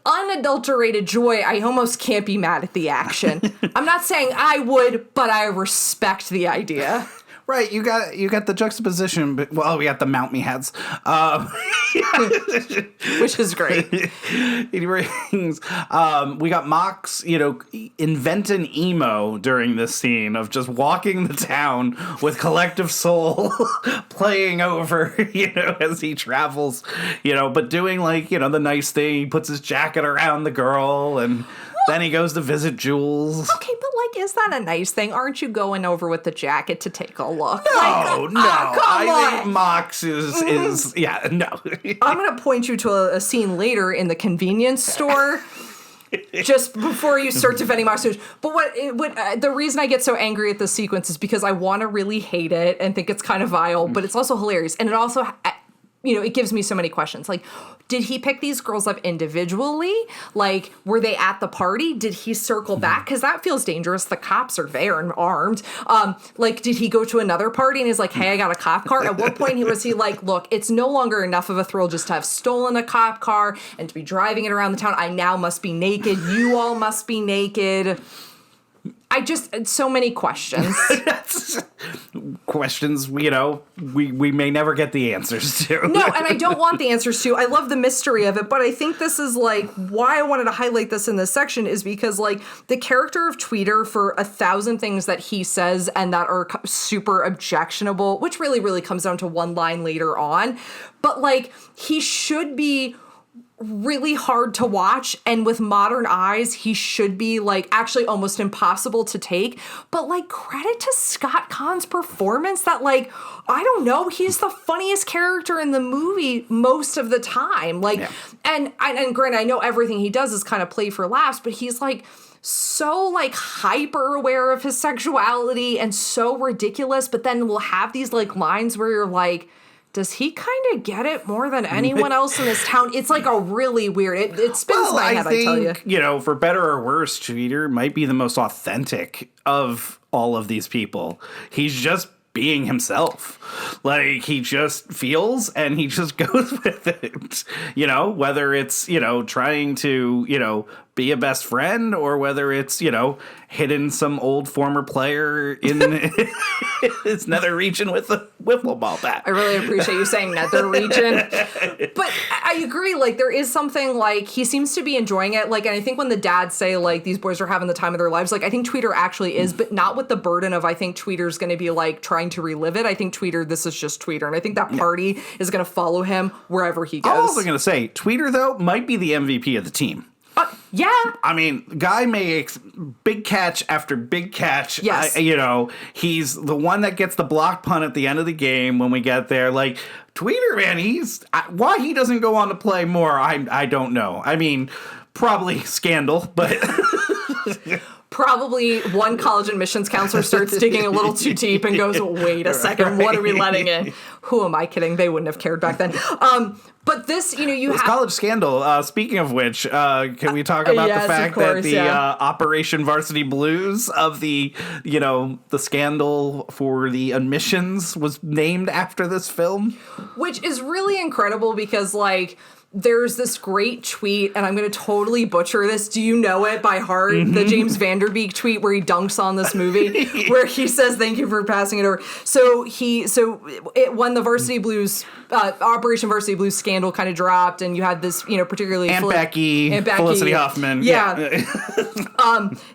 unadulterated joy, I almost can't be mad at the action. I'm not saying I would, but I respect the idea. Right, you got the juxtaposition, but we got the Mount Me hats, which is great. He brings, we got Mox, inventing emo during this scene of just walking the town with Collective Soul playing over, as he travels, but doing like, the nice thing. He puts his jacket around the girl and then he goes to visit Jules. Okay, but is that a nice thing? Aren't you going over with the jacket to take a look? No. I think Mox is no. I'm going to point you to a scene later in the convenience store. Just before you start defending Mox. But the reason I get so angry at this sequence is because I want to really hate it and think it's kind of vile, but it's also hilarious. And it also, it gives me so many questions. Like, did he pick these girls up individually? Like, were they at the party? Did he circle back? Because that feels dangerous. The cops are there and armed. Did he go to another party and he's like, hey, I got a cop car? At what point was he like, look, it's no longer enough of a thrill just to have stolen a cop car and to be driving it around the town. I now must be naked. You all must be naked. so many questions. Questions, we may never get the answers to. No, and I don't want the answers to. I love the mystery of it, but I think this is like why I wanted to highlight this in this section is because like the character of Tweeder, for 1,000 things that he says and that are super objectionable, which really, really comes down to one line later on, but like he should be really hard to watch, and with modern eyes he should be like actually almost impossible to take, but like credit to Scott Caan's performance that like I don't know, he's the funniest character in the movie most of the time, like and granted I know everything he does is kind of play for laughs, but he's like so like hyper aware of his sexuality and so ridiculous, but then we'll have these like lines where you're like, does he kind of get it more than anyone else in this town? It's like a really weird, it spins my head, I tell you. For better or worse, Tweeder might be the most authentic of all of these people. He's just being himself. Like, he just feels and he just goes with it. Whether it's, trying to, be a best friend, or whether it's, hitting some old former player in his nether region with a wiffle ball bat. I really appreciate you saying nether region. But I agree, like, there is something, like, he seems to be enjoying it. Like, and I think when the dads say, like, these boys are having the time of their lives, like, I think Tweeder actually is, but not with the burden of, I think Tweeder's going to be, like, trying to relive it. I think Tweeder, this is just Tweeder. And I think that party is going to follow him wherever he goes. I'm also going to say, Tweeder, though, might be the MVP of the team. Yeah. I mean, guy makes big catch after big catch. Yes. He's the one that gets the block punt at the end of the game when we get there. Like, Tweeder, man, why he doesn't go on to play more, I don't know. I mean, probably scandal, but... Probably one college admissions counselor starts digging a little too deep and goes, wait a second, what are we letting in? Who am I kidding? They wouldn't have cared back then. But this, you have... college scandal. Speaking of which, can we talk about the fact that the Operation Varsity Blues of the scandal for the admissions was named after this film? Which is really incredible because, like... There's this great tweet, and I'm going to totally butcher this. Do you know it by heart? Mm-hmm. The James Vanderbeek tweet where he dunks on this movie, where he says, "Thank you for passing it over." When the Varsity Blues, Operation Varsity Blues scandal kind of dropped, and you had this, particularly Aunt Becky, Felicity Huffman. Yeah.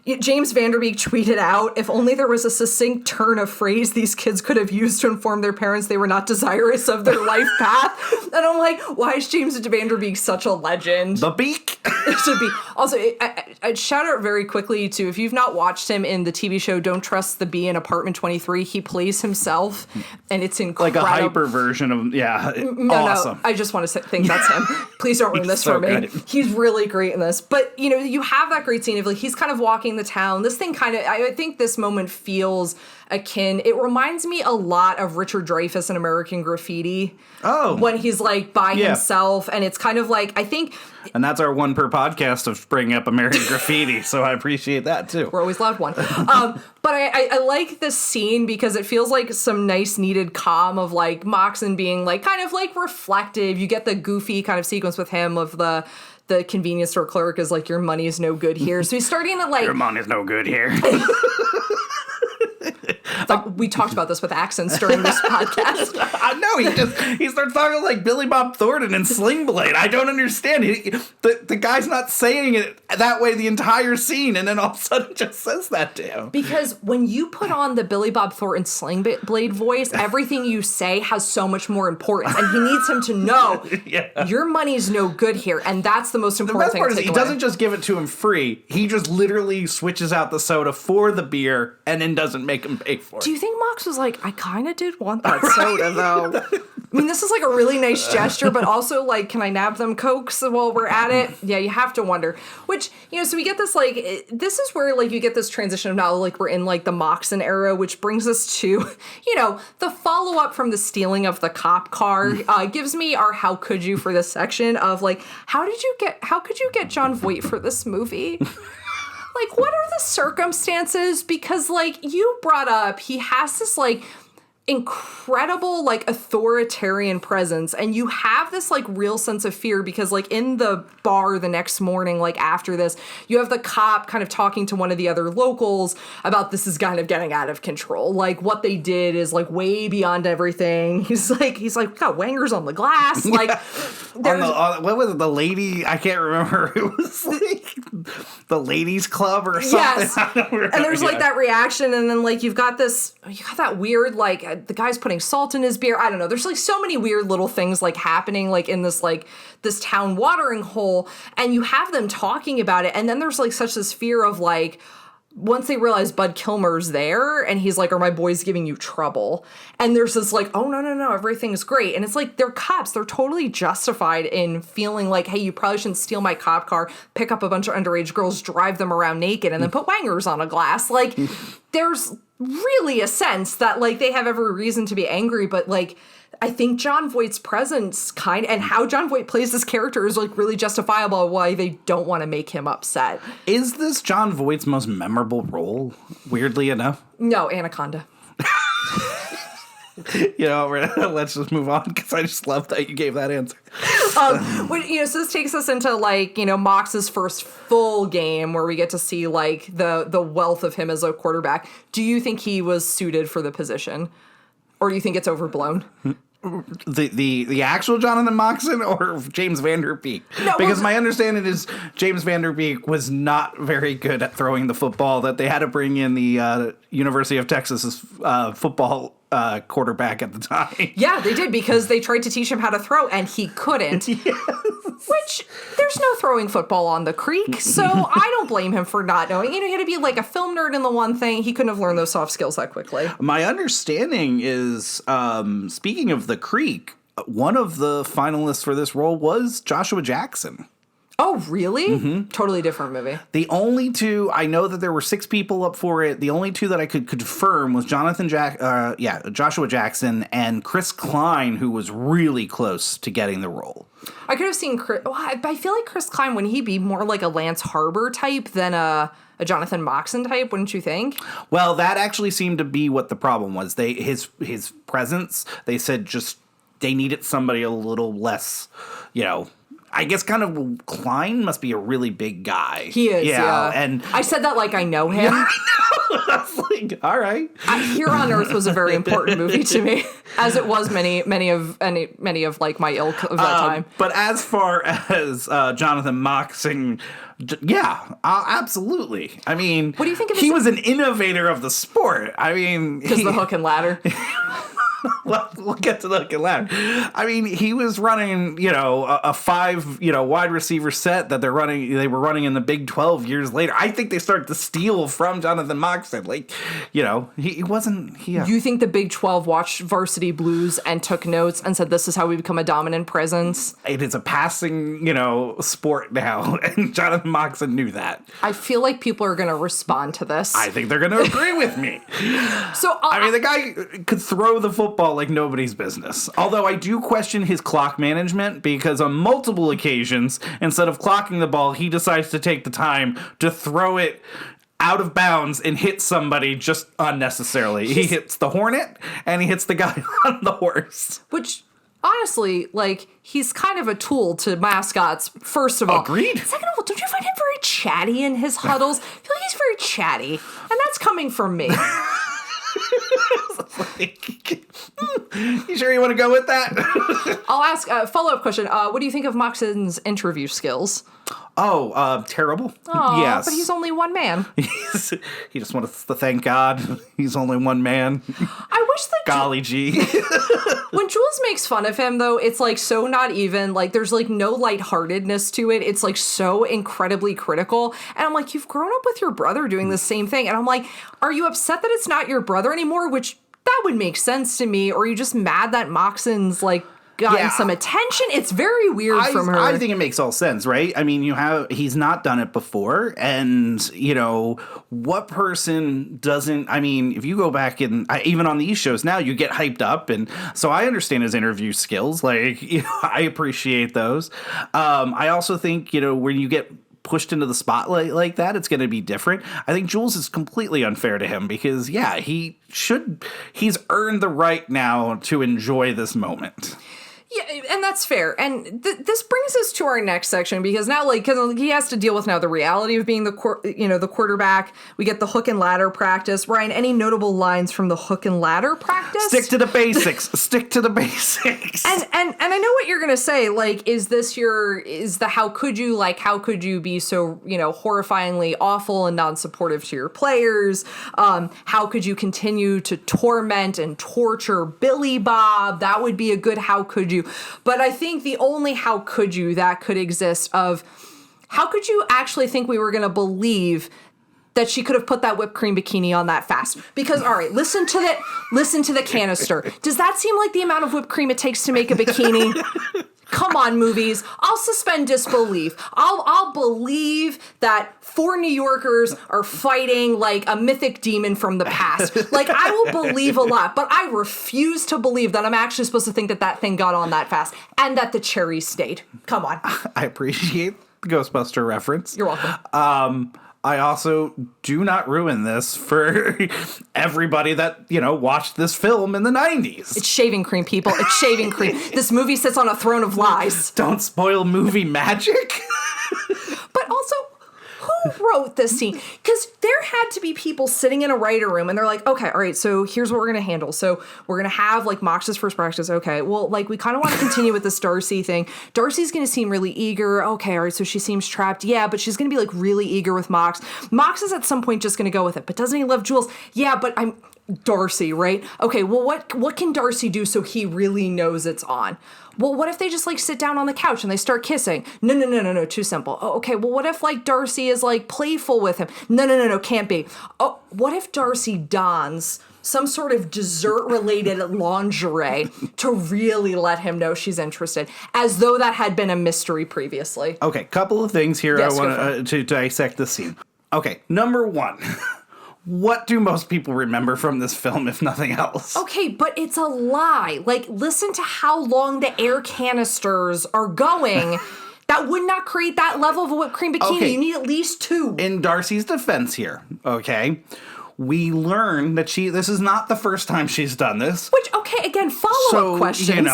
James Vanderbeek tweeted out, "If only there was a succinct turn of phrase these kids could have used to inform their parents they were not desirous of their life path." And I'm like, why is James Vanderbeek such a legend? The Beak. Should be. Also, I'd shout out very quickly to, if you've not watched him in the TV show Don't Trust the Bee in Apartment 23, he plays himself, and it's incredible. Like a hyper version of, awesome. No, I just want to think that's him. Please don't ruin this for me. Good. He's really great in this. But, you have that great scene of, like, he's kind of walking the town. This thing kind of, I think this moment feels akin. It reminds me a lot of Richard Dreyfuss in American Graffiti. Oh. When he's, like, by himself, and it's kind of like, I think... And that's our one per podcast of bringing up American Graffiti, so I appreciate that, too. We're always allowed one. But I like this scene because it feels like some nice needed calm of, like, Moxon being, like, kind of, like, reflective. You get the goofy kind of sequence with him of the convenience store clerk is like, your money is no good here. So he's starting to, like... Your money's no good here. We talked about this with accents during this podcast. I know, he starts talking like Billy Bob Thornton and Sling Blade. I don't understand. The guy's not saying it that way the entire scene, and then all of a sudden just says that to him. Because when you put on the Billy Bob Thornton Sling Blade voice, everything you say has so much more importance, and he needs him to know your money's no good here, and that's the most important thing. The best part is he doesn't just give it to him free. He just literally switches out the soda for the beer and then doesn't make him pay for it. Do you think Mox was like, I kind of did want that soda, though? I mean, this is like a really nice gesture, but also, like, can I nab them Cokes while we're at it? Yeah, you have to wonder. Which, so we get this, like, this is where, like, you get this transition of now, like, we're in, like, the Moxon era, which brings us to, the follow-up from the stealing of the cop car. Gives me our how could you for this section of, like, how could you get Jon Voight for this movie? Like, what are the circumstances? Because, like, you brought up, he has this, like, incredible like authoritarian presence, and you have this like real sense of fear because like in the bar the next morning, like after this, you have the cop kind of talking to one of the other locals about this is kind of getting out of control, like what they did is like way beyond everything. He's like we got wangers on the glass, like what was it, the lady, I can't remember, it was like the ladies club or something. Yes. And there's like that reaction, and then like you got that weird like the guy's putting salt in his beer. I don't know. There's like so many weird little things like happening like in this town watering hole, and you have them talking about it, and then there's like such this fear of like once they realize Bud Kilmer's there and he's like, are my boys giving you trouble? And there's this like, oh, no, everything's great. And it's like, they're cops. They're totally justified in feeling like, hey, you probably shouldn't steal my cop car, pick up a bunch of underage girls, drive them around naked, and then put wangers on a glass. Like, there's really a sense that like they have every reason to be angry, but like, I think Jon Voight's presence and how Jon Voight plays this character is like really justifiable why they don't want to make him upset. Is this Jon Voight's most memorable role, weirdly enough? No, Anaconda. Let's just move on because I just love that you gave that answer. So this takes us into like, Mox's first full game where we get to see like the wealth of him as a quarterback. Do you think he was suited for the position? Or do you think it's overblown? The actual Jonathan Moxon or James Van Der Beek? No, because my understanding is James Van Der Beek was not very good at throwing the football, that they had to bring in the University of Texas's football quarterback at the time. Yeah, they did, because they tried to teach him how to throw and he couldn't. Yes. Which, there's no throwing football on the creek, so I don't blame him for not knowing. He had to be like a film nerd in the one thing. He couldn't have learned those soft skills that quickly. My understanding is, speaking of the creek, one of the finalists for this role was Joshua Jackson. Oh, really? Mm-hmm. Totally different movie. The only two, I know that there were 6 people up for it. The only 2 that I could confirm was Joshua Jackson and Chris Klein, who was really close to getting the role. I could have seen Chris. Well, I feel like Chris Klein, wouldn't he be more like a Lance Harbor type than a Jonathan Moxon type, wouldn't you think? Well, that actually seemed to be what the problem was. His presence, they said just they needed somebody a little less, I guess kind of Klein must be a really big guy. He is, yeah. And I said that like I know him. Yeah, I know. I was like, all right. Here on Earth was a very important movie to me, as it was many of like my ilk of that time. But as far as Jonathan Moxon, yeah, absolutely. I mean, what do you think of he was an innovator of the sport. I mean, because the hook and ladder. We'll get to the hook and ladder. I mean, he was running, a 5, wide receiver set that they were running in the Big 12 years later. I think they started to steal from Jonathan Moxon. Like, he wasn't. You think the Big 12 watched Varsity Blues and took notes and said, this is how we become a dominant presence? It is a passing, sport now. And Jonathan Moxon knew that. I feel like people are going to respond to this. I think they're going to agree with me. So, I mean, the guy could throw the football like nobody's business. Although I do question his clock management, because on multiple occasions, instead of clocking the ball, he decides to take the time to throw it out of bounds and hit somebody just unnecessarily. He hits the Hornet and he hits the guy on the horse. Which, honestly, like, he's kind of a tool to mascots, first of all. Agreed. Second of all, don't you find him very chatty in his huddles? I feel like he's very chatty, and that's coming from me. You sure you want to go with that? I'll ask a follow-up question. What do you think of Moxon's interview skills? Oh, terrible. Oh, yes. But he's only one man. He just wants to thank God he's only one man. I wish that... Golly gee. When Jules makes fun of him, though, it's, like, so not even. Like, there's, like, no lightheartedness to it. It's, like, so incredibly critical. And I'm like, you've grown up with your brother doing the same thing. And I'm like, are you upset that it's not your brother anymore? Which, that would make sense to me. Or are you just mad that Moxon's, like, gotten some attention? It's very weird from her. I think it makes all sense, right? I mean, he's not done it before, and what person doesn't? I mean, if you go back and even on these shows now, you get hyped up, and so I understand his interview skills. Like, I appreciate those. I also think when you get pushed into the spotlight like that, it's going to be different. I think Jules is completely unfair to him because, yeah, he's earned the right now to enjoy this moment. Yeah, and that's fair. And this brings us to our next section because now, because he has to deal with now the reality of being the quarterback. We get the hook and ladder practice. Ryan, any notable lines from the hook and ladder practice? Stick to the basics. Stick to the basics. And I know what you're gonna say. Is the how could you be so horrifyingly awful and non-supportive to your players? How could you continue to torment and torture Billy Bob? That would be a good how could you. But I think the only how could you that could exist of how could you actually think we were going to believe that she could have put that whipped cream bikini on that fast? Because, all right, listen to the canister. Does that seem like the amount of whipped cream it takes to make a bikini? Come on, movies. I'll suspend disbelief. I'll believe that 4 New Yorkers are fighting like a mythic demon from the past. I will believe a lot, but I refuse to believe that I'm actually supposed to think that thing got on that fast and that the cherries stayed. Come on. I appreciate the Ghostbuster reference. You're welcome. I also do not ruin this for everybody that, watched this film in the 90s. It's shaving cream, people. It's shaving cream. This movie sits on a throne of lies. Don't spoil movie magic. But also, who wrote this scene? Because there had to be people sitting in a writer room and they're like, okay, all right, so here's what we're going to handle. So we're going to have Mox's first practice. Okay, well, we kind of want to continue with this Darcy thing. Darcy's going to seem really eager. Okay, all right, so she seems trapped. Yeah, but she's going to be really eager with Mox. Mox is at some point just going to go with it. But doesn't he love Jules? Yeah, but I'm Darcy, right? Okay, well, what can Darcy do so he really knows it's on? Well, what if they just sit down on the couch and they start kissing? No, too simple. Oh, okay, well, what if Darcy is playful with him? No, can't be. Oh, what if Darcy dons some sort of dessert-related lingerie to really let him know she's interested, as though that had been a mystery previously? Okay, couple of things here yes, I want to dissect this scene. Okay, number one. What do most people remember from this film, if nothing else? Okay, but it's a lie. Listen to how long the air canisters are going. That would not create that level of a whipped cream bikini. Okay. You need at least 2. In Darcy's defense here, okay, we learn that this is not the first time she's done this. Which, okay, again, follow-up questions.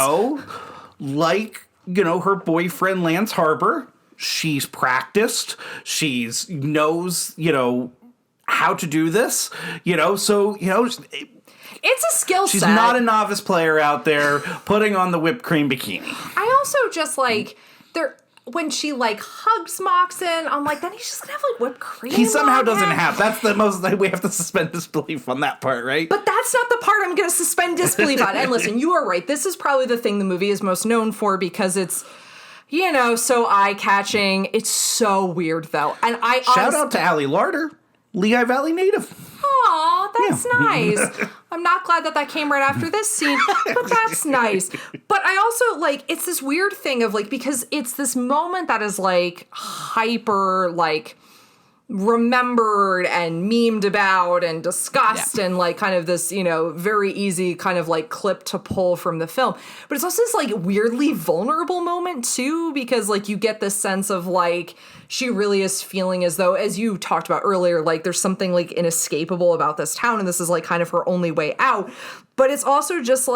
Her boyfriend, Lance Harbor, she's practiced. She's knows, how to do this, it's a skill set. She's not a novice player out there putting on the whipped cream bikini. I also just when she hugs Moxon, I'm then he's just gonna have whipped cream. He somehow doesn't have. That's the most we have to suspend disbelief on that part, right? But that's not the part I'm gonna suspend disbelief on. And listen, you are right. This is probably the thing the movie is most known for because it's so eye-catching. It's so weird though. And shout out to Allie Larder. Lehigh Valley native. Aw, that's nice. I'm not glad that came right after this scene, but that's nice. But I also, it's this weird thing of, because it's this moment that is, hyper, remembered and memed about and discussed and kind of this, very easy kind of clip to pull from the film. But it's also this weirdly vulnerable moment too, because you get this sense of she really is feeling as though, as you talked about earlier, there's something inescapable about this town and this is kind of her only way out. But it's also just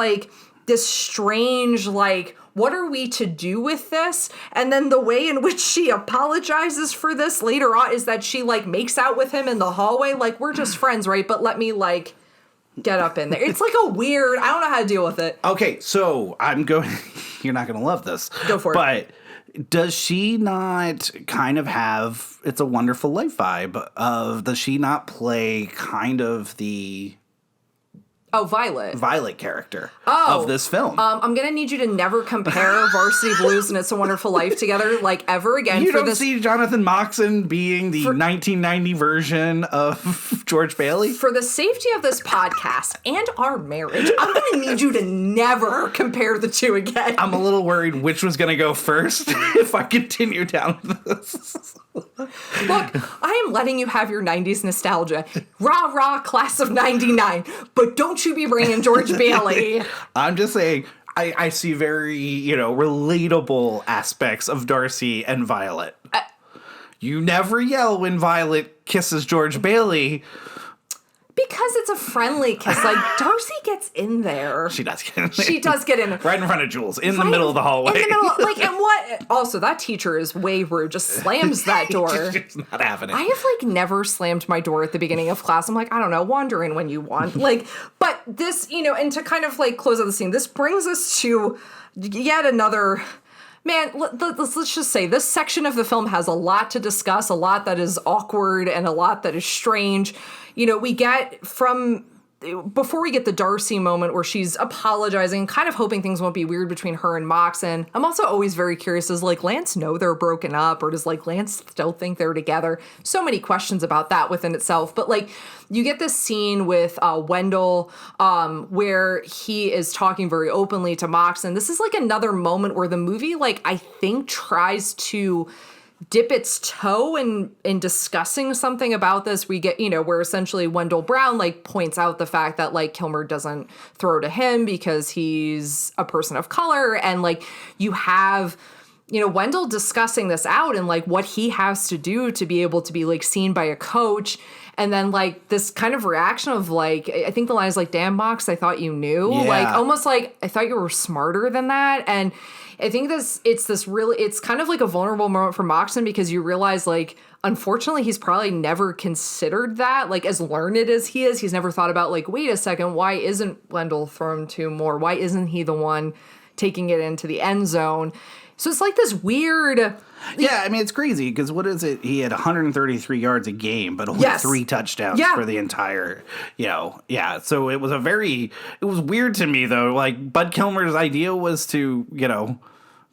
this strange what are we to do with this? And then the way in which she apologizes for this later on is that she makes out with him in the hallway. We're just friends, right? But let me get up in there. It's a weird, I don't know how to deal with it. Okay, so you're not going to love this. Go for it. But does she not kind of have It's a Wonderful Life vibe does she not play kind of the... Oh, Violet. Violet character of this film. I'm going to need you to never compare Varsity Blues and It's a Wonderful Life together, ever again. You don't see Jonathan Moxon being the 1990 version of George Bailey? For the safety of this podcast and our marriage, I'm going to need you to never compare the two again. I'm a little worried which was going to go first if I continue down this. Look, I am letting you have your 90s nostalgia. Rah, rah, class of 99. But don't you be bringing George Bailey. I'm just saying, I see very, relatable aspects of Darcy and Violet. you never yell when Violet kisses George Bailey. Because it's a friendly kiss. Like, Darcy gets in there. She does get in there. She does get in there. Right in front of Jules, in the middle of the hallway. In the middle, like, and what? Also, that teacher is way rude. Just slams that door. She's not having it. I have, like, never slammed my door at the beginning of class. I'm like, I don't know, wander in when you want. Like, but this, and to kind of, like, close out the scene, this brings us to yet another... Man, let's just say this section of the film has a lot to discuss, a lot that is awkward and a lot that is strange. We get from... Before we get the Darcy moment where she's apologizing, kind of hoping things won't be weird between her and Moxon, I'm also always very curious, does, like, Lance know they're broken up? Or does, like, Lance still think they're together? So many questions about that within itself. But, like, you get this scene with Wendell where he is talking very openly to Moxon. This is, like, another moment where the movie, like, I think tries to dip its toe in discussing something about this. We get, where essentially Wendell Brown, like, points out the fact that, like, Kilmer doesn't throw to him because he's a person of color. And, like, you have, Wendell discussing this out and, like, what he has to do to be able to be, like, seen by a coach. And then, like, this kind of reaction of, like, I think the line is, like, damn, Mox, I thought you knew. Yeah. Like, almost like, I thought you were smarter than that. And I think it's kind of like a vulnerable moment for Moxon because you realize, like, unfortunately, he's probably never considered that. Like, as learned as he is, he's never thought about, like, wait a second, why isn't Wendell thrown to more? Why isn't he the one taking it into the end zone? So it's like this weird... Yeah, I mean, it's crazy because what is it? He had 133 yards a game, but only 3 touchdowns for the entire, yeah. So it was it was weird to me, though. Like, Bud Kilmer's idea was to,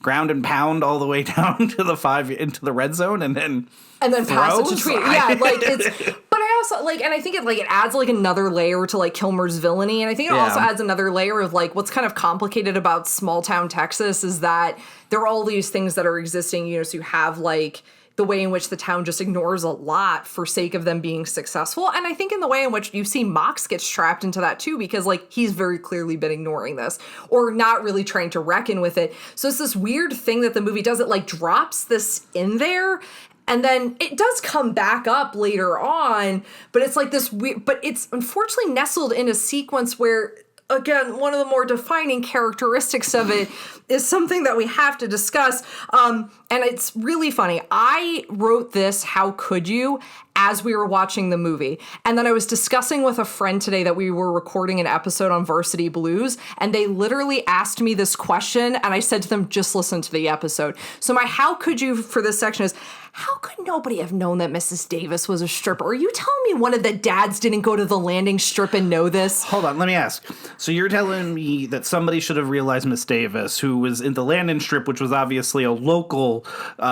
ground and pound all the way down to the 5 into the red zone and then pass it to Tweeder. Yeah, like, it's... But I also, like, and I think it adds, like, another layer to, like, Kilmer's villainy, and I think it also adds another layer of, like, what's kind of complicated about small-town Texas is that there are all these things that are existing, so you have, like, the way in which the town just ignores a lot for sake of them being successful, and I think in the way in which you see Mox gets trapped into that, too, because, like, he's very clearly been ignoring this, or not really trying to reckon with it, so it's this weird thing that the movie does, it, like, drops this in there, and then it does come back up later on, but it's like this weird, but it's unfortunately nestled in a sequence where, again, one of the more defining characteristics of it is something that we have to discuss. And it's really funny. I wrote this, how could you, as we were watching the movie. And then I was discussing with a friend today that we were recording an episode on Varsity Blues, and they literally asked me this question, and I said to them, just listen to the episode. So my how could you for this section is, how could nobody have known that Mrs. Davis was a stripper? Are you telling me one of the dads didn't go to the landing strip and know this? Hold on, let me ask. So you're telling me that somebody should have realized Miss Davis, who was in the landing strip, which was obviously a local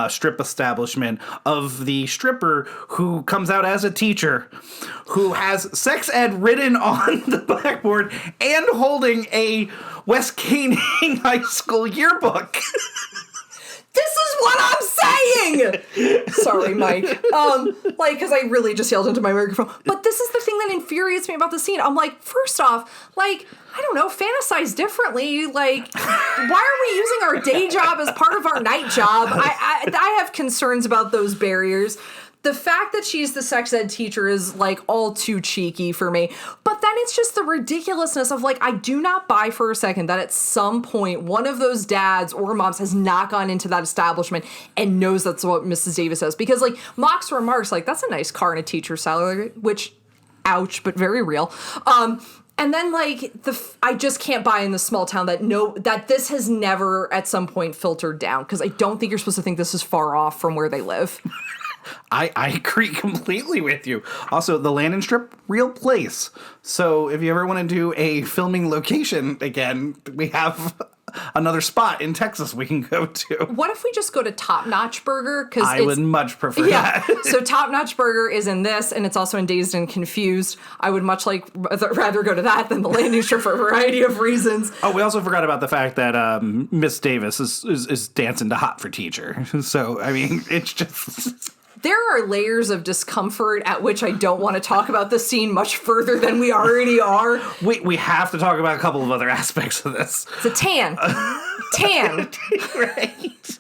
strip establishment, of the stripper who comes out as a teacher, who has sex ed written on the blackboard and holding a West Canaan high school yearbook. This is what I'm saying! Sorry, Mike. Because I really just yelled into my microphone. But this is the thing that infuriates me about the scene. I'm like, first off, like, I don't know, fantasize differently. Like, why are we using our day job as part of our night job? I have concerns about those barriers. The fact that she's the sex ed teacher is, like, all too cheeky for me. But then it's just the ridiculousness of, like, I do not buy for a second that at some point one of those dads or moms has not gone into that establishment and knows that's what Mrs. Davis says. Because, like, Mox remarks, like, that's a nice car and a teacher's salary, which, ouch, but very real. And then, like, I just can't buy in the small town that this has never at some point filtered down. Because I don't think you're supposed to think this is far off from where they live. I agree completely with you. Also, the Landing Strip, real place. So if you ever want to do a filming location again, we have another spot in Texas we can go to. What if we just go to Top Notch Burger? I would much prefer that. So Top Notch Burger is in this, and it's also in Dazed and Confused. I would much rather go to that than the Landing Strip for a variety of reasons. Oh, we also forgot about the fact that Miss Davis is dancing to Hot for Teacher. So, I mean, it's just... There are layers of discomfort at which I don't want to talk about the scene much further than we already are. We have to talk about a couple of other aspects of this. It's a tan. Tan. Right.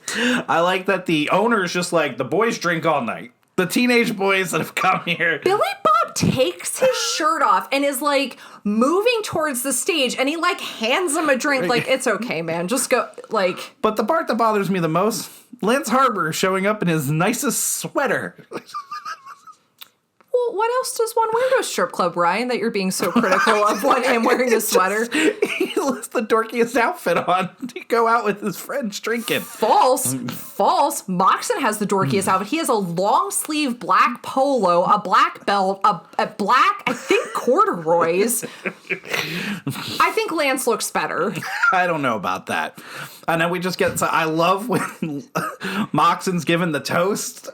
I like that the owner's just like, the boys drink all night. The teenage boys that have come here. Billy Bob takes his shirt off and is like moving towards the stage, and he like hands him a drink. Like, it's okay, man. Just go. Like. But the part that bothers me the most, Lance Harbor showing up in his nicest sweater. Well, what else does one wear to a strip club, Ryan, that you're being so critical of when him wearing a sweater? He lets the dorkiest outfit on to go out with his friends drinking. False. Moxon has the dorkiest outfit. He has a long sleeve black polo, a black belt, a black, I think, corduroys. I think Lance looks better. I don't know about that. And then we just get to, I love when Moxon's given the toast.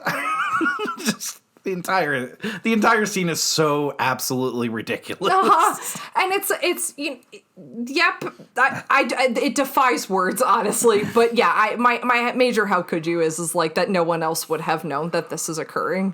Just the entire scene is so absolutely ridiculous. And it's yep. It defies words, honestly. But yeah, my major how could you is like that no one else would have known that this is occurring.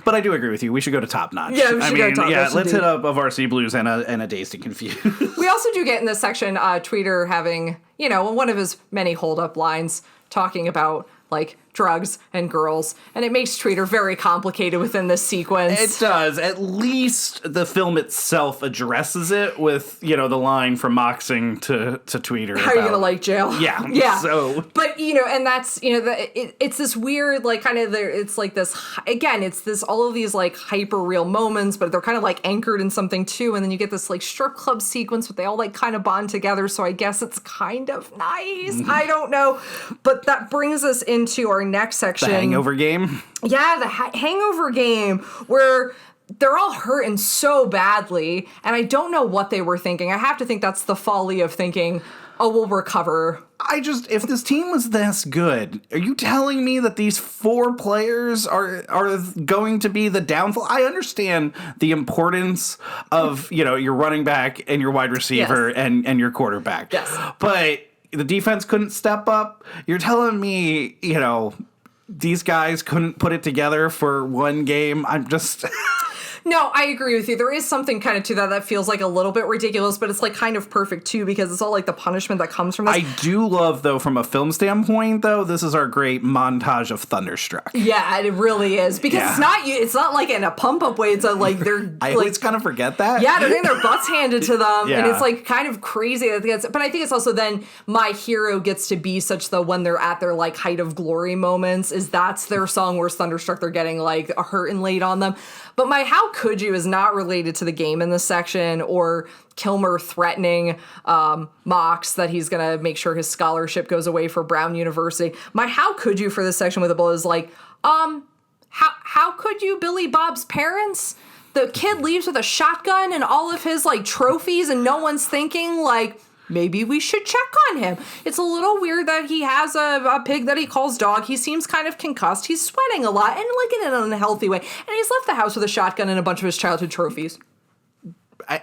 But I do agree with you. We should go to Top Notch. Yeah, we should go to Top Notch. Yeah, let's hit up a Varsity Blues and a Dazed and Confused. We also do get in this section Tweeder having, one of his many hold-up lines talking about like drugs and girls, and it makes Tweeder very complicated within this sequence. It does. At least the film itself addresses it with, the line from Moxing to Tweeder. How are you gonna like jail? Yeah. So, but and that's it's this weird like kind of there. It's like this again. It's this all of these like hyper real moments, but they're kind of like anchored in something too. And then you get this like strip club sequence, but they all like kind of bond together. So I guess it's kind of nice. I don't know, but that brings us into our next section. The hangover game? Yeah, the hangover game where they're all hurting so badly, and I don't know what they were thinking. I have to think that's the folly of thinking, oh, we'll recover. If this team was this good, are you telling me that these 4 players are going to be the downfall? I understand the importance of, your running back and your wide receiver and your quarterback. Yes. But the defense couldn't step up. You're telling me, these guys couldn't put it together for one game. I'm just... No, I agree with you. There is something kind of to that feels like a little bit ridiculous, but it's like kind of perfect too because it's all like the punishment that comes from this. I do love, though, from a film standpoint, though, this is our great montage of Thunderstruck. Yeah, it really is because it's not like in a pump up way. It's like they're. I always kind of forget that. Yeah, they're getting their butts handed to them, and it's like kind of crazy. But I think it's also then my hero gets to be such the when they're at their like height of glory moments is that's their song where Thunderstruck they're getting like a hurt and laid on them. But my how could you is not related to the game in this section or Kilmer threatening Mox that he's going to make sure his scholarship goes away for Brown University. My how could you for this section with the bull is like, how could you, Billy Bob's parents? The kid leaves with a shotgun and all of his like trophies and no one's thinking like, maybe we should check on him. It's a little weird that he has a pig that he calls dog. He seems kind of concussed. He's sweating a lot and like in an unhealthy way. And he's left the house with a shotgun and a bunch of his childhood trophies.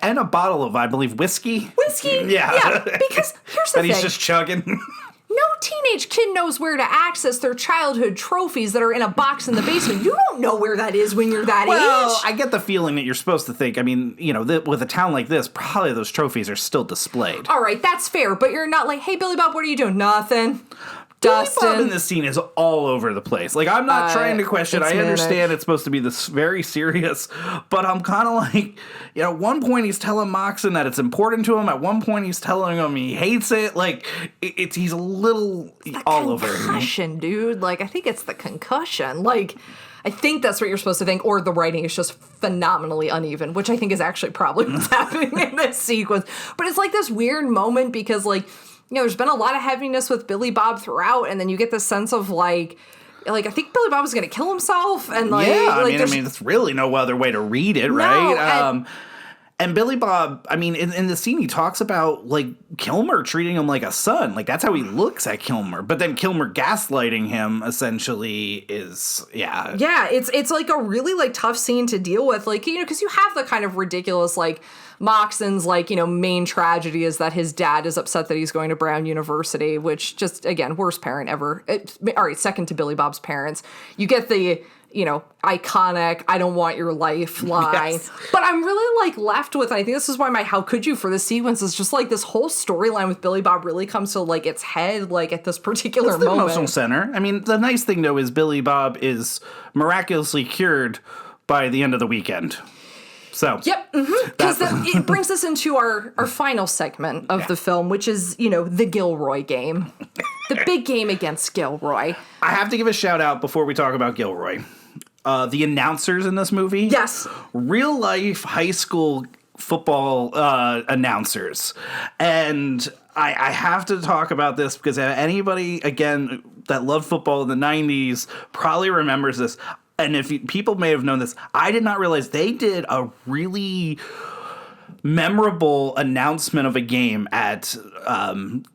And a bottle of, I believe, whiskey. Yeah. Because here's the thing. And he's just chugging. No teenage kid knows where to access their childhood trophies that are in a box in the basement. You don't know where that is when you're that age. Well, I get the feeling that you're supposed to think, I mean, with a town like this, probably those trophies are still displayed. All right, that's fair, but you're not like, hey, Billy Bob, what are you doing? Nothing. Dustin. Billy Bob in this scene is all over the place. Like, I'm not trying to question. I understand it's supposed to be this very serious, but I'm kind of like, at one point he's telling Moxon that it's important to him. At one point he's telling him he hates it. Like, he's a little all over. Concussion, dude. Like, I think it's the concussion. Like, I think that's what you're supposed to think, or the writing is just phenomenally uneven, which I think is actually probably what's happening in this sequence. But it's like this weird moment because, like, there's been a lot of heaviness with Billy Bob throughout, and then you get this sense of like I think Billy Bob was going to kill himself, and like, there's really no other way to read it, right? And Billy Bob, I mean, in the scene, he talks about like Kilmer treating him like a son, like that's how he looks at Kilmer. But then Kilmer gaslighting him essentially is, it's like a really like tough scene to deal with, like because you have the kind of ridiculous like. Moxon's like, main tragedy is that his dad is upset that he's going to Brown University, which just, again, worst parent ever. All right, second to Billy Bob's parents. You get the, iconic, I don't want your life line. Yes. But I'm really left with, and I think this is why my how could you for this sequence is just this whole storyline with Billy Bob really comes to its head at this particular It's the moment. emotional center. I mean, the nice thing though is Billy Bob is miraculously cured by the end of the weekend. So yep, because it brings us into our final segment of the film, which is, the Gilroy game. The big game against Gilroy. I have to give a shout out before we talk about Gilroy. The announcers in this movie. Yes. Real life high school football announcers. And I have to talk about this because anybody, again, that loved football in the 90s probably remembers this. And people may have known this, I did not realize they did a really memorable announcement of a game at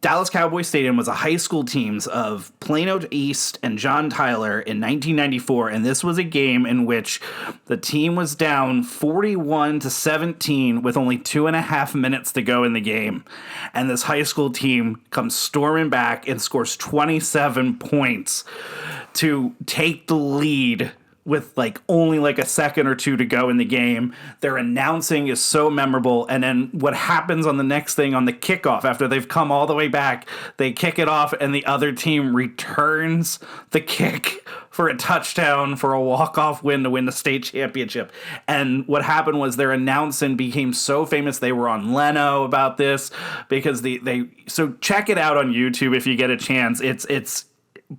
Dallas Cowboy Stadium. Was a high school teams of Plano East and John Tyler in 1994, and this was a game in which the team was down 41-17 with only 2.5 minutes to go in the game, and this high school team comes storming back and scores 27 points to take the lead with only a second or two to go in the game. Their announcing is so memorable. And then what happens on the next thing on the kickoff, after they've come all the way back, they kick it off and the other team returns the kick for a touchdown for a walk-off win to win the state championship. And what happened was their announcing became so famous. They were on Leno about this because so check it out on YouTube if you get a chance. It's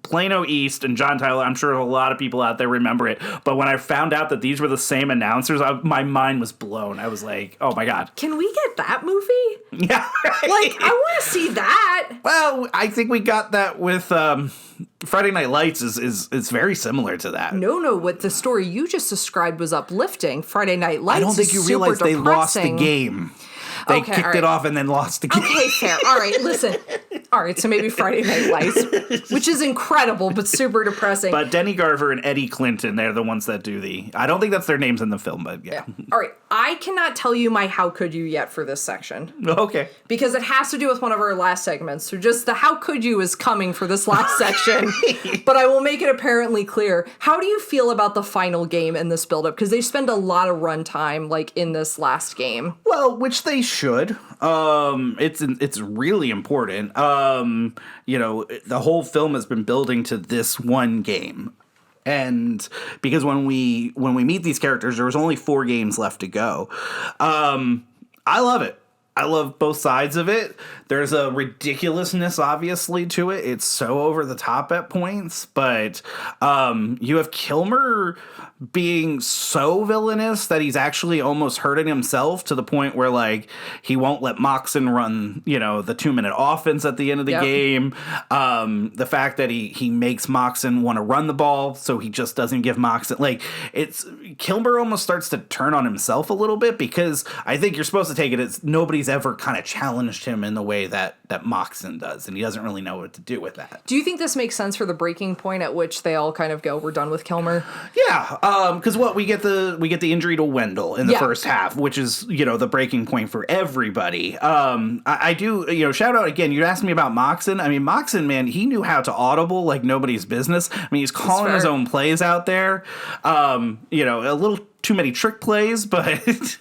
Plano East and John Tyler. I'm sure a lot of people out there remember it. But when I found out that these were the same announcers, my mind was blown. I was like, oh my God. Can we get that movie? Yeah. I want to see that. Well, I think we got that with Friday Night Lights is very similar to that. No, what the story you just described was uplifting. Friday Night Lights. I don't think you realize they lost the game. They kicked it off and then lost the game. Okay, fair. All right, listen. All right, so maybe Friday Night Lights, which is incredible, but super depressing. But Denny Garver and Eddie Clinton, they're the ones that do I don't think that's their names in the film, but yeah. All right, I cannot tell you my how could you yet for this section. Okay. Because it has to do with one of our last segments. So just the how could you is coming for this last section. But I will make it apparently clear. How do you feel about the final game in this build-up? Because they spend a lot of runtime in this last game. Well, which they should. It's really important. The whole film has been building to this one game. And because when we meet these characters, there was only 4 games left to go. I love it. I love both sides of it. There's a ridiculousness, obviously, to it. It's so over the top at points. But you have Kilmer being so villainous that he's actually almost hurting himself to the point where, he won't let Moxon run, the 2-minute offense at the end of the game. The fact that he makes Moxon want to run the ball, so he just doesn't give Moxon... Kilmer almost starts to turn on himself a little bit, because I think you're supposed to take it as nobody's ever kind of challenged him in the way that Moxon does, and he doesn't really know what to do with that. Do you think this makes sense for the breaking point at which they all kind of go, we're done with Kilmer? Yeah, because we get the injury to Wendell in the first half, which is the breaking point for everybody. I do shout out again. You asked me about Moxon. I mean, Moxon, man, he knew how to audible like nobody's business. I mean, he's calling his own plays out there. A little too many trick plays, but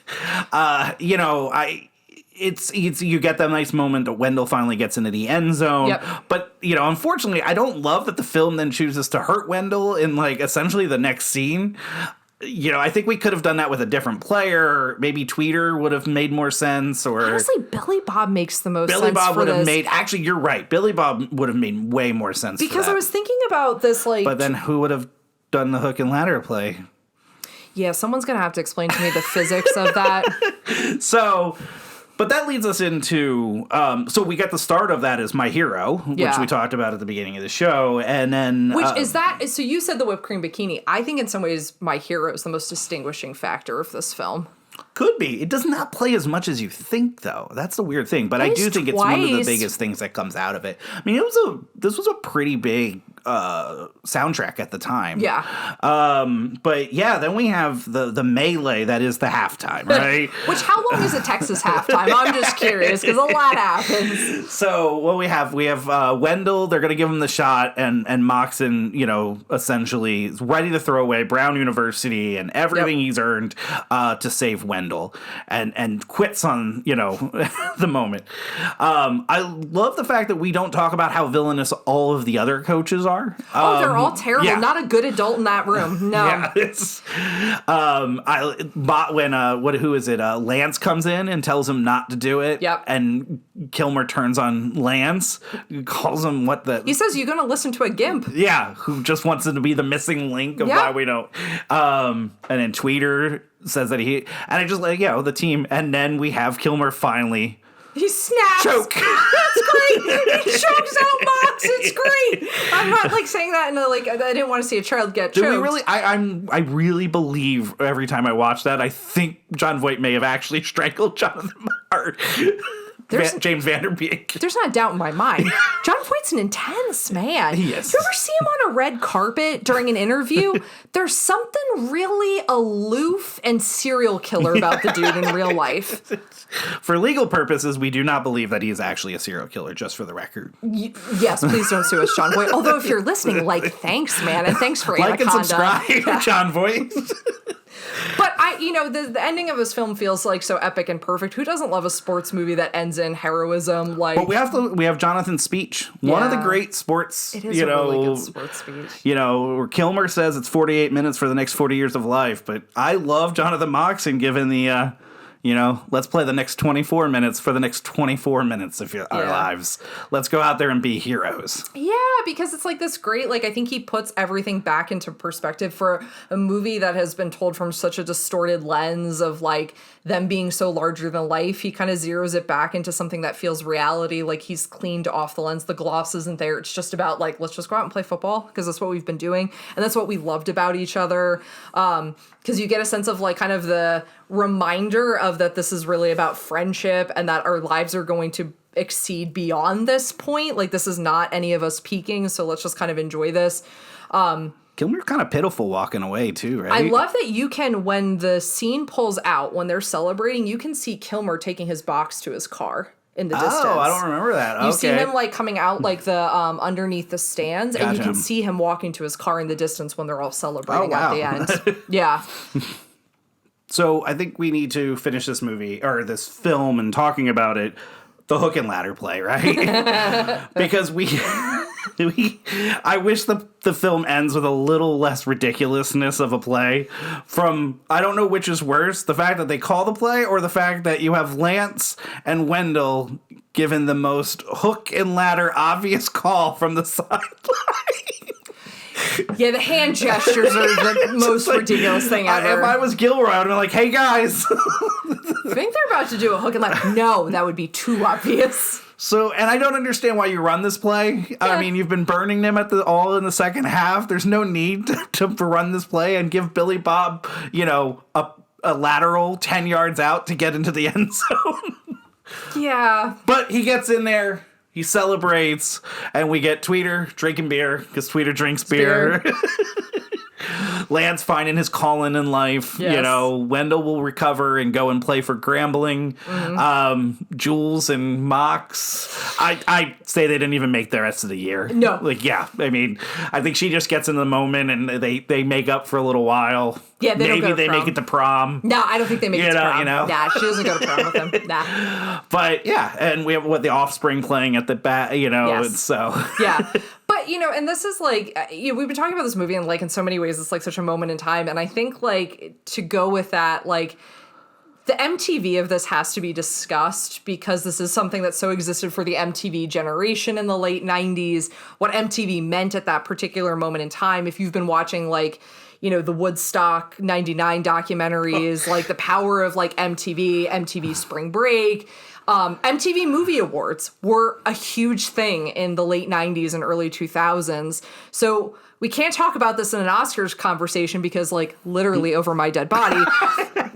you get that nice moment that Wendell finally gets into the end zone. Yep. But, unfortunately, I don't love that the film then chooses to hurt Wendell in, essentially the next scene. I think we could have done that with a different player. Maybe Tweeder would have made more sense. Or honestly, Billy Bob makes the most sense. Billy Bob would have made... Actually, you're right. Billy Bob would have made way more sense because I was thinking about this, But then who would have done the hook and ladder play? Yeah, someone's going to have to explain to me the physics of that. But that leads us into, so we get the start of that as My Hero, which we talked about at the beginning of the show, and then... so you said the whipped cream bikini. I think in some ways My Hero is the most distinguishing factor of this film. Could be. It does not play as much as you think, though. That's the weird thing. But I do think it's one of the biggest things that comes out of it. I mean, this was a pretty big soundtrack at the time. Yeah. But yeah, then we have the melee that is the halftime, right? Which, how long is a Texas halftime? I'm just curious because a lot happens. So what we have Wendell. They're going to give him the shot, and Moxon, essentially is ready to throw away Brown University and everything he's earned to save Wendell, and quits on the moment. I love the fact that we don't talk about how villainous all of the other coaches are. They're all terrible. Yeah. Not a good adult in that room. No. Yeah, it's who is it? Lance comes in and tells him not to do it. Yep. And Kilmer turns on Lance, calls him He says you're going to listen to a gimp. Yeah, who just wants him to be the missing link of why we don't. And then Tweeder says that I just the team, and then we have Kilmer finally. He snaps. Choke. That's great. He chokes out Mox. It's great. I'm not saying that in I didn't want to see a child get choked. Do we really? I really believe every time I watch that, I think John Voight may have actually strangled Jonathan Marr. James Van Der Beek. There's not a doubt in my mind. John Voight's an intense man. He is. You ever see him on a red carpet during an interview? There's something really aloof and serial killer about the dude in real life. For legal purposes, we do not believe that he is actually a serial killer, just for the record. Yes, please don't sue us, John Voight. Although if you're listening, thanks, man. And thanks for Anaconda. And subscribe, John Voight. But the ending of this film feels so epic and perfect. Who doesn't love a sports movie that ends in heroism? But we have Jonathan's speech. One of the great sports. It is a really good sports speech. Where Kilmer says it's 48 minutes for the next 40 years of life. But I love Jonathan Moxon given the. Let's play the next 24 minutes for the next 24 minutes of our lives. Let's go out there and be heroes. Yeah, because it's this great, I think he puts everything back into perspective for a movie that has been told from such a distorted lens of them being so larger than life. He kind of zeroes it back into something that feels reality. He's cleaned off the lens. The gloss isn't there. It's just about let's just go out and play football because that's what we've been doing. And that's what we loved about each other. Because you get a sense of kind of the reminder of that this is really about friendship and that our lives are going to exceed beyond this point. This is not any of us peaking, so let's just kind of enjoy this. Kilmer's kind of pitiful walking away too, right? I love that you can, when the scene pulls out, when they're celebrating, you can see Kilmer taking his box to his car in the distance. Oh, I don't remember that. You see him coming out the underneath the stands, and you can see him walking to his car in the distance when they're all celebrating at the end. Yeah. So I think we need to finish this movie or this film and talking about it. The hook and ladder play, right? Because I wish the film ends with a little less ridiculousness of a play. From, I don't know which is worse, the fact that they call the play or the fact that you have Lance and Wendell given the most hook and ladder obvious call from the sideline. Yeah, the hand gestures are the most ridiculous thing ever. If I was Gilroy, I'd be like, hey guys. I think they're about to do a hook and ladder. No, that would be too obvious. So, and I don't understand why you run this play. Yeah. I mean, you've been burning them all in the second half. There's no need to run this play and give Billy Bob, a lateral 10 yards out to get into the end zone. Yeah. But he gets in there. He celebrates, and we get Tweeder drinking beer, because Tweeder drinks beer. Lance finding his calling in life. Yes. Wendell will recover and go and play for Grambling. Mm-hmm. Jules and Mox, I say they didn't even make the rest of the year. No. I mean, I think she just gets in the moment, and they make up for a little while. Yeah, maybe they make it to prom. No, I don't think they make it to prom. Nah, she doesn't go to prom with them. Nah. But yeah, and we have the Offspring playing at the back. Yes. So yeah. But and this is we've been talking about this movie and in so many ways it's such a moment in time, and I think to go with that, the MTV of this has to be discussed because this is something that so existed for the MTV generation in the late 90s, what MTV meant at that particular moment in time. If you've been watching the Woodstock 99 documentaries, the power of MTV Spring Break, MTV Movie Awards were a huge thing in the late 90s and early 2000s. So we can't talk about this in an Oscars conversation because literally over my dead body.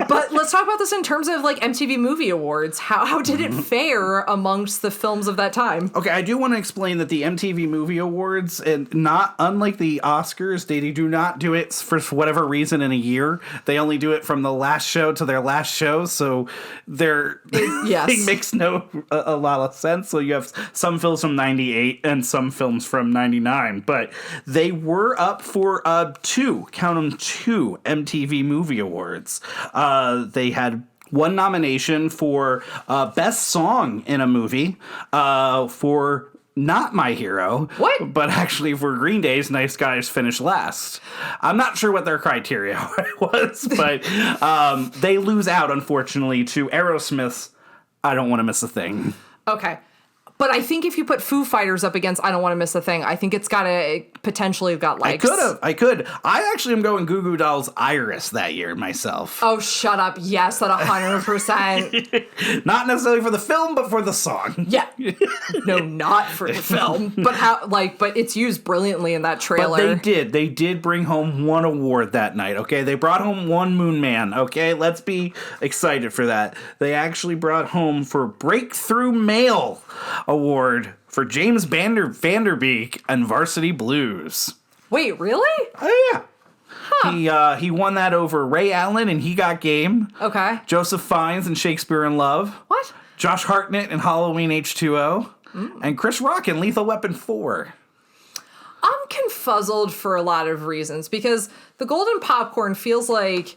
But let's talk about this in terms of like MTV Movie Awards, how did it fare amongst the films of that time? Okay, I do want to explain that the MTV Movie Awards, and not unlike the Oscars, they do not do it for whatever reason in a year. They only do it from the last show to their last show, so it makes a lot of sense. So you have some films from 98 and some films from 99, but they were up for two MTV Movie Awards. They had one nomination for Best Song in a Movie for not My Hero. What? But actually for Green Day's Nice Guys finished last. I'm not sure what their criteria was, but they lose out, unfortunately, to Aerosmith's I Don't Want to Miss a Thing. Okay. But I think if you put Foo Fighters up against I Don't Want to Miss a Thing, I think it's got to potentially have got likes. I could. I actually am going Goo Goo Dolls Iris that year myself. Oh, shut up. Yes, that 100%. Not necessarily for the film, but for the song. Yeah. No, not for the film. But it's used brilliantly in that trailer. But they did bring home one award that night, okay? They brought home one Moon Man, okay? Let's be excited for that. They actually brought home for Breakthrough Male Award for James Vanderbeek and Varsity Blues. Wait, really? Oh, yeah. Huh. He won that over Ray Allen and He Got Game. Okay. Joseph Fiennes and Shakespeare in Love. What? Josh Hartnett and Halloween H2O. And Chris Rock in Lethal Weapon 4. I'm confuzzled for a lot of reasons because the Golden Popcorn feels like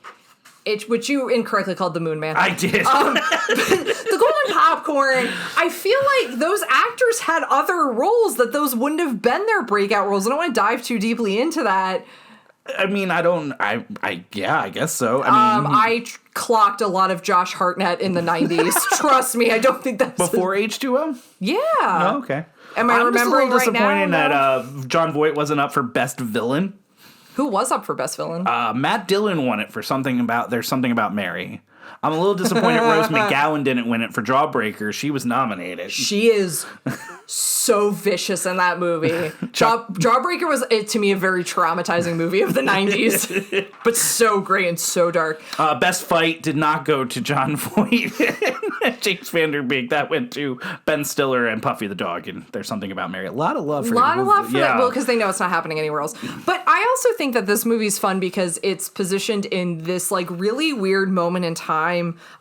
which you incorrectly called the Moon Man. I did. The Golden Popcorn, I feel like those actors had other roles that those wouldn't have been their breakout roles. I don't want to dive too deeply into that. I mean, I guess so. I clocked a lot of Josh Hartnett in the 90s. Trust me, I don't think that's... Before H2O? Yeah. Oh, okay. Am I remembering right now? I'm just a little disappointed that Jon Voight wasn't up for Best Villain. Who was up for Best Villain? Matt Dillon won it for There's Something About Mary. I'm a little disappointed Rose McGowan didn't win it for Jawbreaker. She was nominated. She is so vicious in that movie. Jawbreaker was, to me, a very traumatizing movie of the 90s, but so great and so dark. Best Fight did not go to Jon Voight and James Vanderbeek. That went to Ben Stiller and Puffy the Dog, and There's Something About Mary. A lot of love for that. Well, because they know it's not happening anywhere else. But I also think that this movie's fun because it's positioned in this like really weird moment in time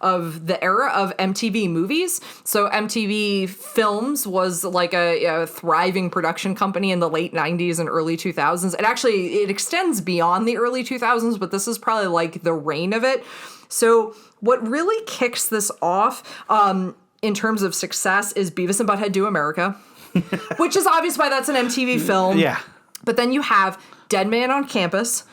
of the era of MTV movies. So MTV Films was like a thriving production company in the late 90s and early 2000s. It extends beyond the early 2000s, but this is probably like the reign of it. So what really kicks this off in terms of success is Beavis and Butthead Do America, which is obvious why that's an MTV film. Yeah. But then you have Dead Man on Campus.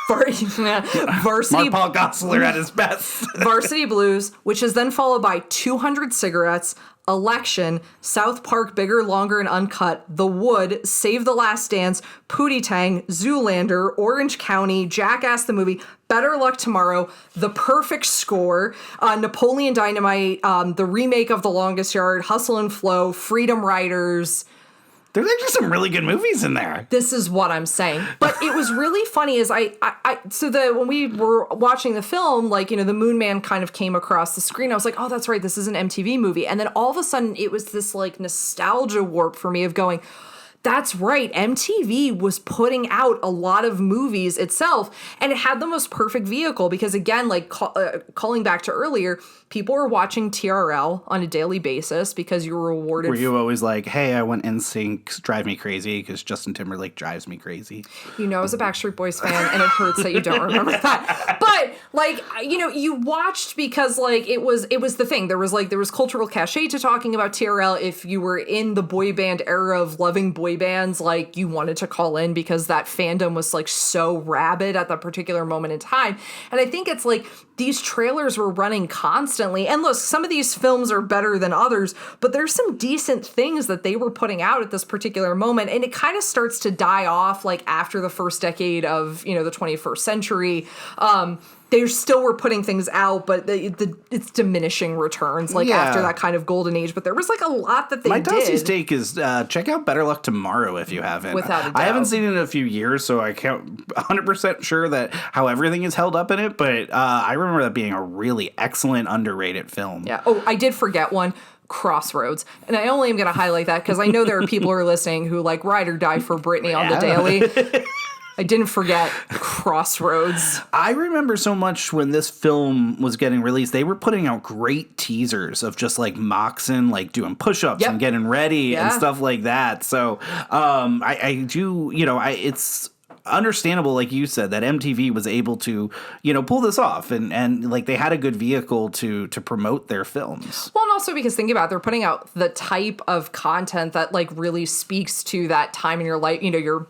Varsity Mark Paul Gosselaar at his best. Varsity Blues, which is then followed by 200 Cigarettes, Election, South Park Bigger, Longer, and Uncut, The Wood, Save the Last Dance, Pootie Tang, Zoolander, Orange County, Jackass the Movie, Better Luck Tomorrow, The Perfect Score, Napoleon Dynamite, the remake of The Longest Yard, Hustle and Flow, Freedom Riders. There's actually some really good movies in there. This is what I'm saying. But it was really funny is when we were watching the film, like, the Moon Man kind of came across the screen. I was like, oh, that's right. This is an MTV movie. And then all of a sudden it was this like nostalgia warp for me of going, that's right. MTV was putting out a lot of movies itself, and it had the most perfect vehicle because, again, like calling back to earlier, people were watching TRL on a daily basis because you were rewarded. Were you always like, hey, I want NSYNC Drive Me Crazy because Justin Timberlake drives me crazy? I was a Backstreet Boys fan, and it hurts that you don't remember that. But like, you watched because like it was the thing. There was cultural cachet to talking about TRL. If you were in the boy band era of loving boy bands, like you wanted to call in because that fandom was like so rabid at that particular moment in time. And I think it's like these trailers were running constantly. And look, some of these films are better than others, but there's some decent things that they were putting out at this particular moment. And it kind of starts to die off like after the first decade of, the 21st century. they still were putting things out, but it's diminishing returns, like, after that kind of golden age. But there was, like, a lot that they did. My Tossi's take is check out Better Luck Tomorrow if you haven't. Without a doubt. I haven't seen it in a few years, so I can't 100% sure that how everything is held up in it, but I remember that being a really excellent, underrated film. Yeah. Oh, I did forget one. Crossroads. And I only am going to highlight that because I know there are people who are listening who, like, ride or die for Britney on the daily. I didn't forget Crossroads. I remember so much when this film was getting released, they were putting out great teasers of just like Moxon, like doing push-ups and getting ready and stuff like that. So I do, it's understandable, like you said, that MTV was able to, pull this off and like they had a good vehicle to promote their films. Well, and also because think about it, they're putting out the type of content that like really speaks to that time in your life, your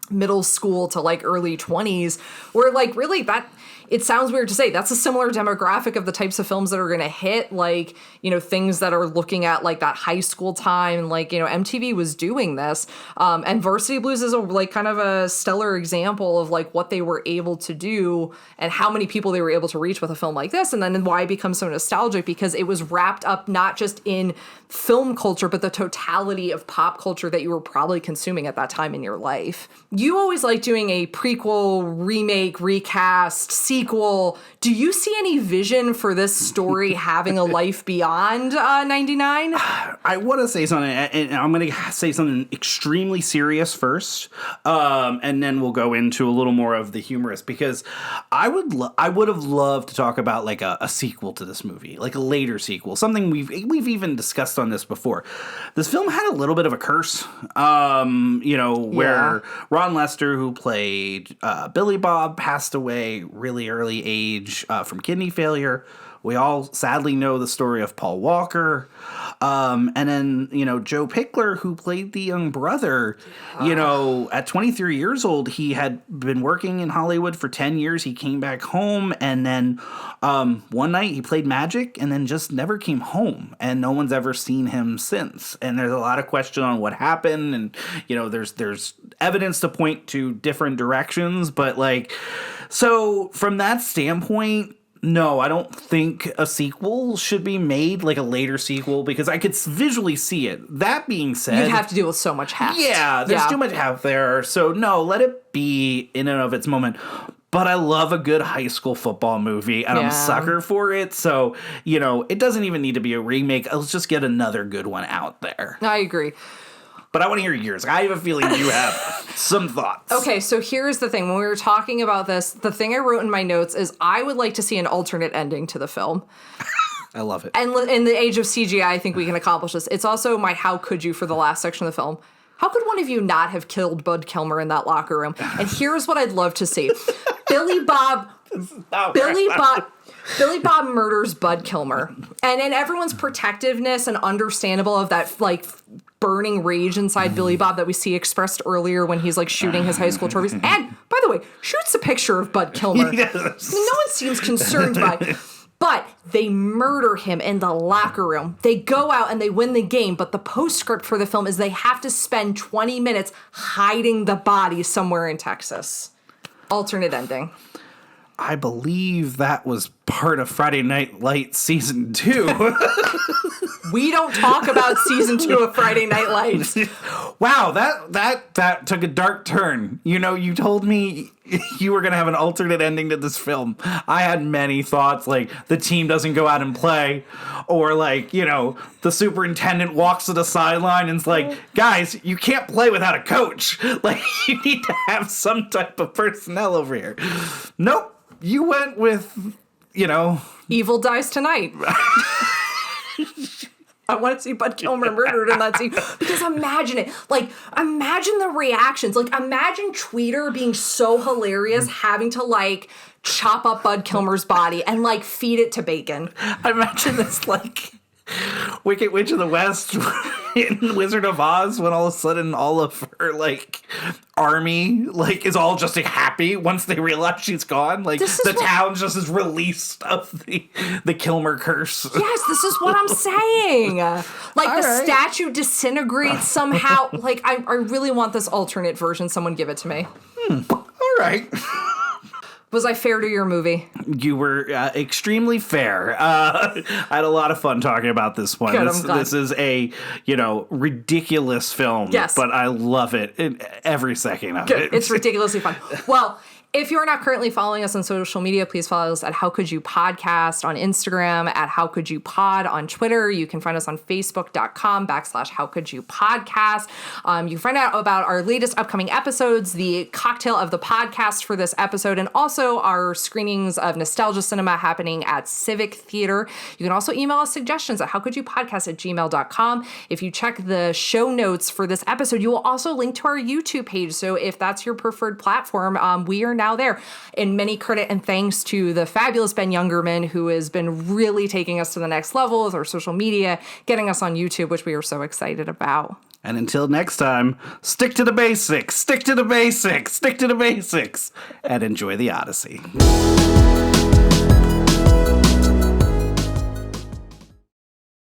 middle school to like early 20s, where like really that it sounds weird to say that's a similar demographic of the types of films that are going to hit, like, things that are looking at like that high school time, like, MTV was doing this. And Varsity Blues is kind of a stellar example of like what they were able to do and how many people they were able to reach with a film like this. And then why it becomes so nostalgic, because it was wrapped up not just in film culture, but the totality of pop culture that you were probably consuming at that time in your life. You always like doing a prequel, remake, recast, sequel. Do you see any vision for this story having a life beyond 99? I want to say something, and I'm going to say something extremely serious first, and then we'll go into a little more of the humorous, because I would have loved to talk about like a sequel to this movie, like a later sequel, something we've even discussed on this before. This film had a little bit of a curse, where Ron Lester, who played Billy Bob, passed away really early age from kidney failure. We all sadly know the story of Paul Walker. And then, Joe Pickler, who played the young brother, at 23 years old, he had been working in Hollywood for 10 years. He came back home, and then one night he played magic and then just never came home. And no one's ever seen him since. And there's a lot of question on what happened. And, there's evidence to point to different directions. But, so from that standpoint, no, I don't think a sequel should be made, like a later sequel, because I could visually see it. That being said, you'd have to deal with so much heft. Yeah, there's too much heft there. So no, let it be in and of its moment. But I love a good high school football movie, and I'm a sucker for it. So, it doesn't even need to be a remake. Let's just get another good one out there. I agree. But I want to hear yours. I have a feeling you have some thoughts. Okay, so here's the thing. When we were talking about this, the thing I wrote in my notes is I would like to see an alternate ending to the film. I love it. And in the age of CGI, I think we can accomplish this. It's also my how could you for the last section of the film. How could one of you not have killed Bud Kilmer in that locker room? And here's what I'd love to see. Billy Bob murders Bud Kilmer. And in everyone's protectiveness and understandable of that, like, burning rage inside Billy Bob that we see expressed earlier when he's, like, shooting his high school trophies. And, by the way, shoots a picture of Bud Kilmer. Yes. No one seems concerned by it. But they murder him in the locker room. They go out and they win the game, but the postscript for the film is they have to spend 20 minutes hiding the body somewhere in Texas. Alternate ending. I believe that was part of Friday Night Lights season 2. We don't talk about season 2 of Friday Night Lights. Wow, that took a dark turn. You told me you were going to have an alternate ending to this film. I had many thoughts, like the team doesn't go out and play, or like, the superintendent walks to the sideline and is like, guys, you can't play without a coach. Like, you need to have some type of personnel over here. Nope. You went with, Evil dies tonight. I want to see Bud Kilmer murdered in that scene. Because imagine it. Like, imagine the reactions. Like, imagine Tweeder being so hilarious, having to, like, chop up Bud Kilmer's body and, like, feed it to bacon. I imagine this, like, Wicked Witch of the West in Wizard of Oz, when all of a sudden all of her, like, army, like, is all just, like, happy once they realize she's gone. Like, the town just is released of the Kilmer curse. Yes, this is what I'm saying. Like, all the statue disintegrates somehow. Like, I really want this alternate version. Someone give it to me. All right. Was I fair to your movie? You were extremely fair. I had a lot of fun talking about this one. Good, This is a, ridiculous film. Yes. But I love it every second of Good. it. It's ridiculously fun. Well, if you're not currently following us on social media, please follow us at How Could You Podcast on Instagram, at How Could You Pod on Twitter. You can find us on Facebook.com/How Could You Podcast. You can find out about our latest upcoming episodes, the cocktail of the podcast for this episode, and also our screenings of nostalgia cinema happening at Civic Theater. You can also email us suggestions at howcouldyoupodcast@gmail.com. If you check the show notes for this episode, you will also link to our YouTube page. So if that's your preferred platform, we are now there. And many credit and thanks to the fabulous Ben Youngerman, who has been really taking us to the next level with our social media, getting us on YouTube, which we are so excited about. And until next time, stick to the basics, stick to the basics, stick to the basics, and enjoy the Odyssey.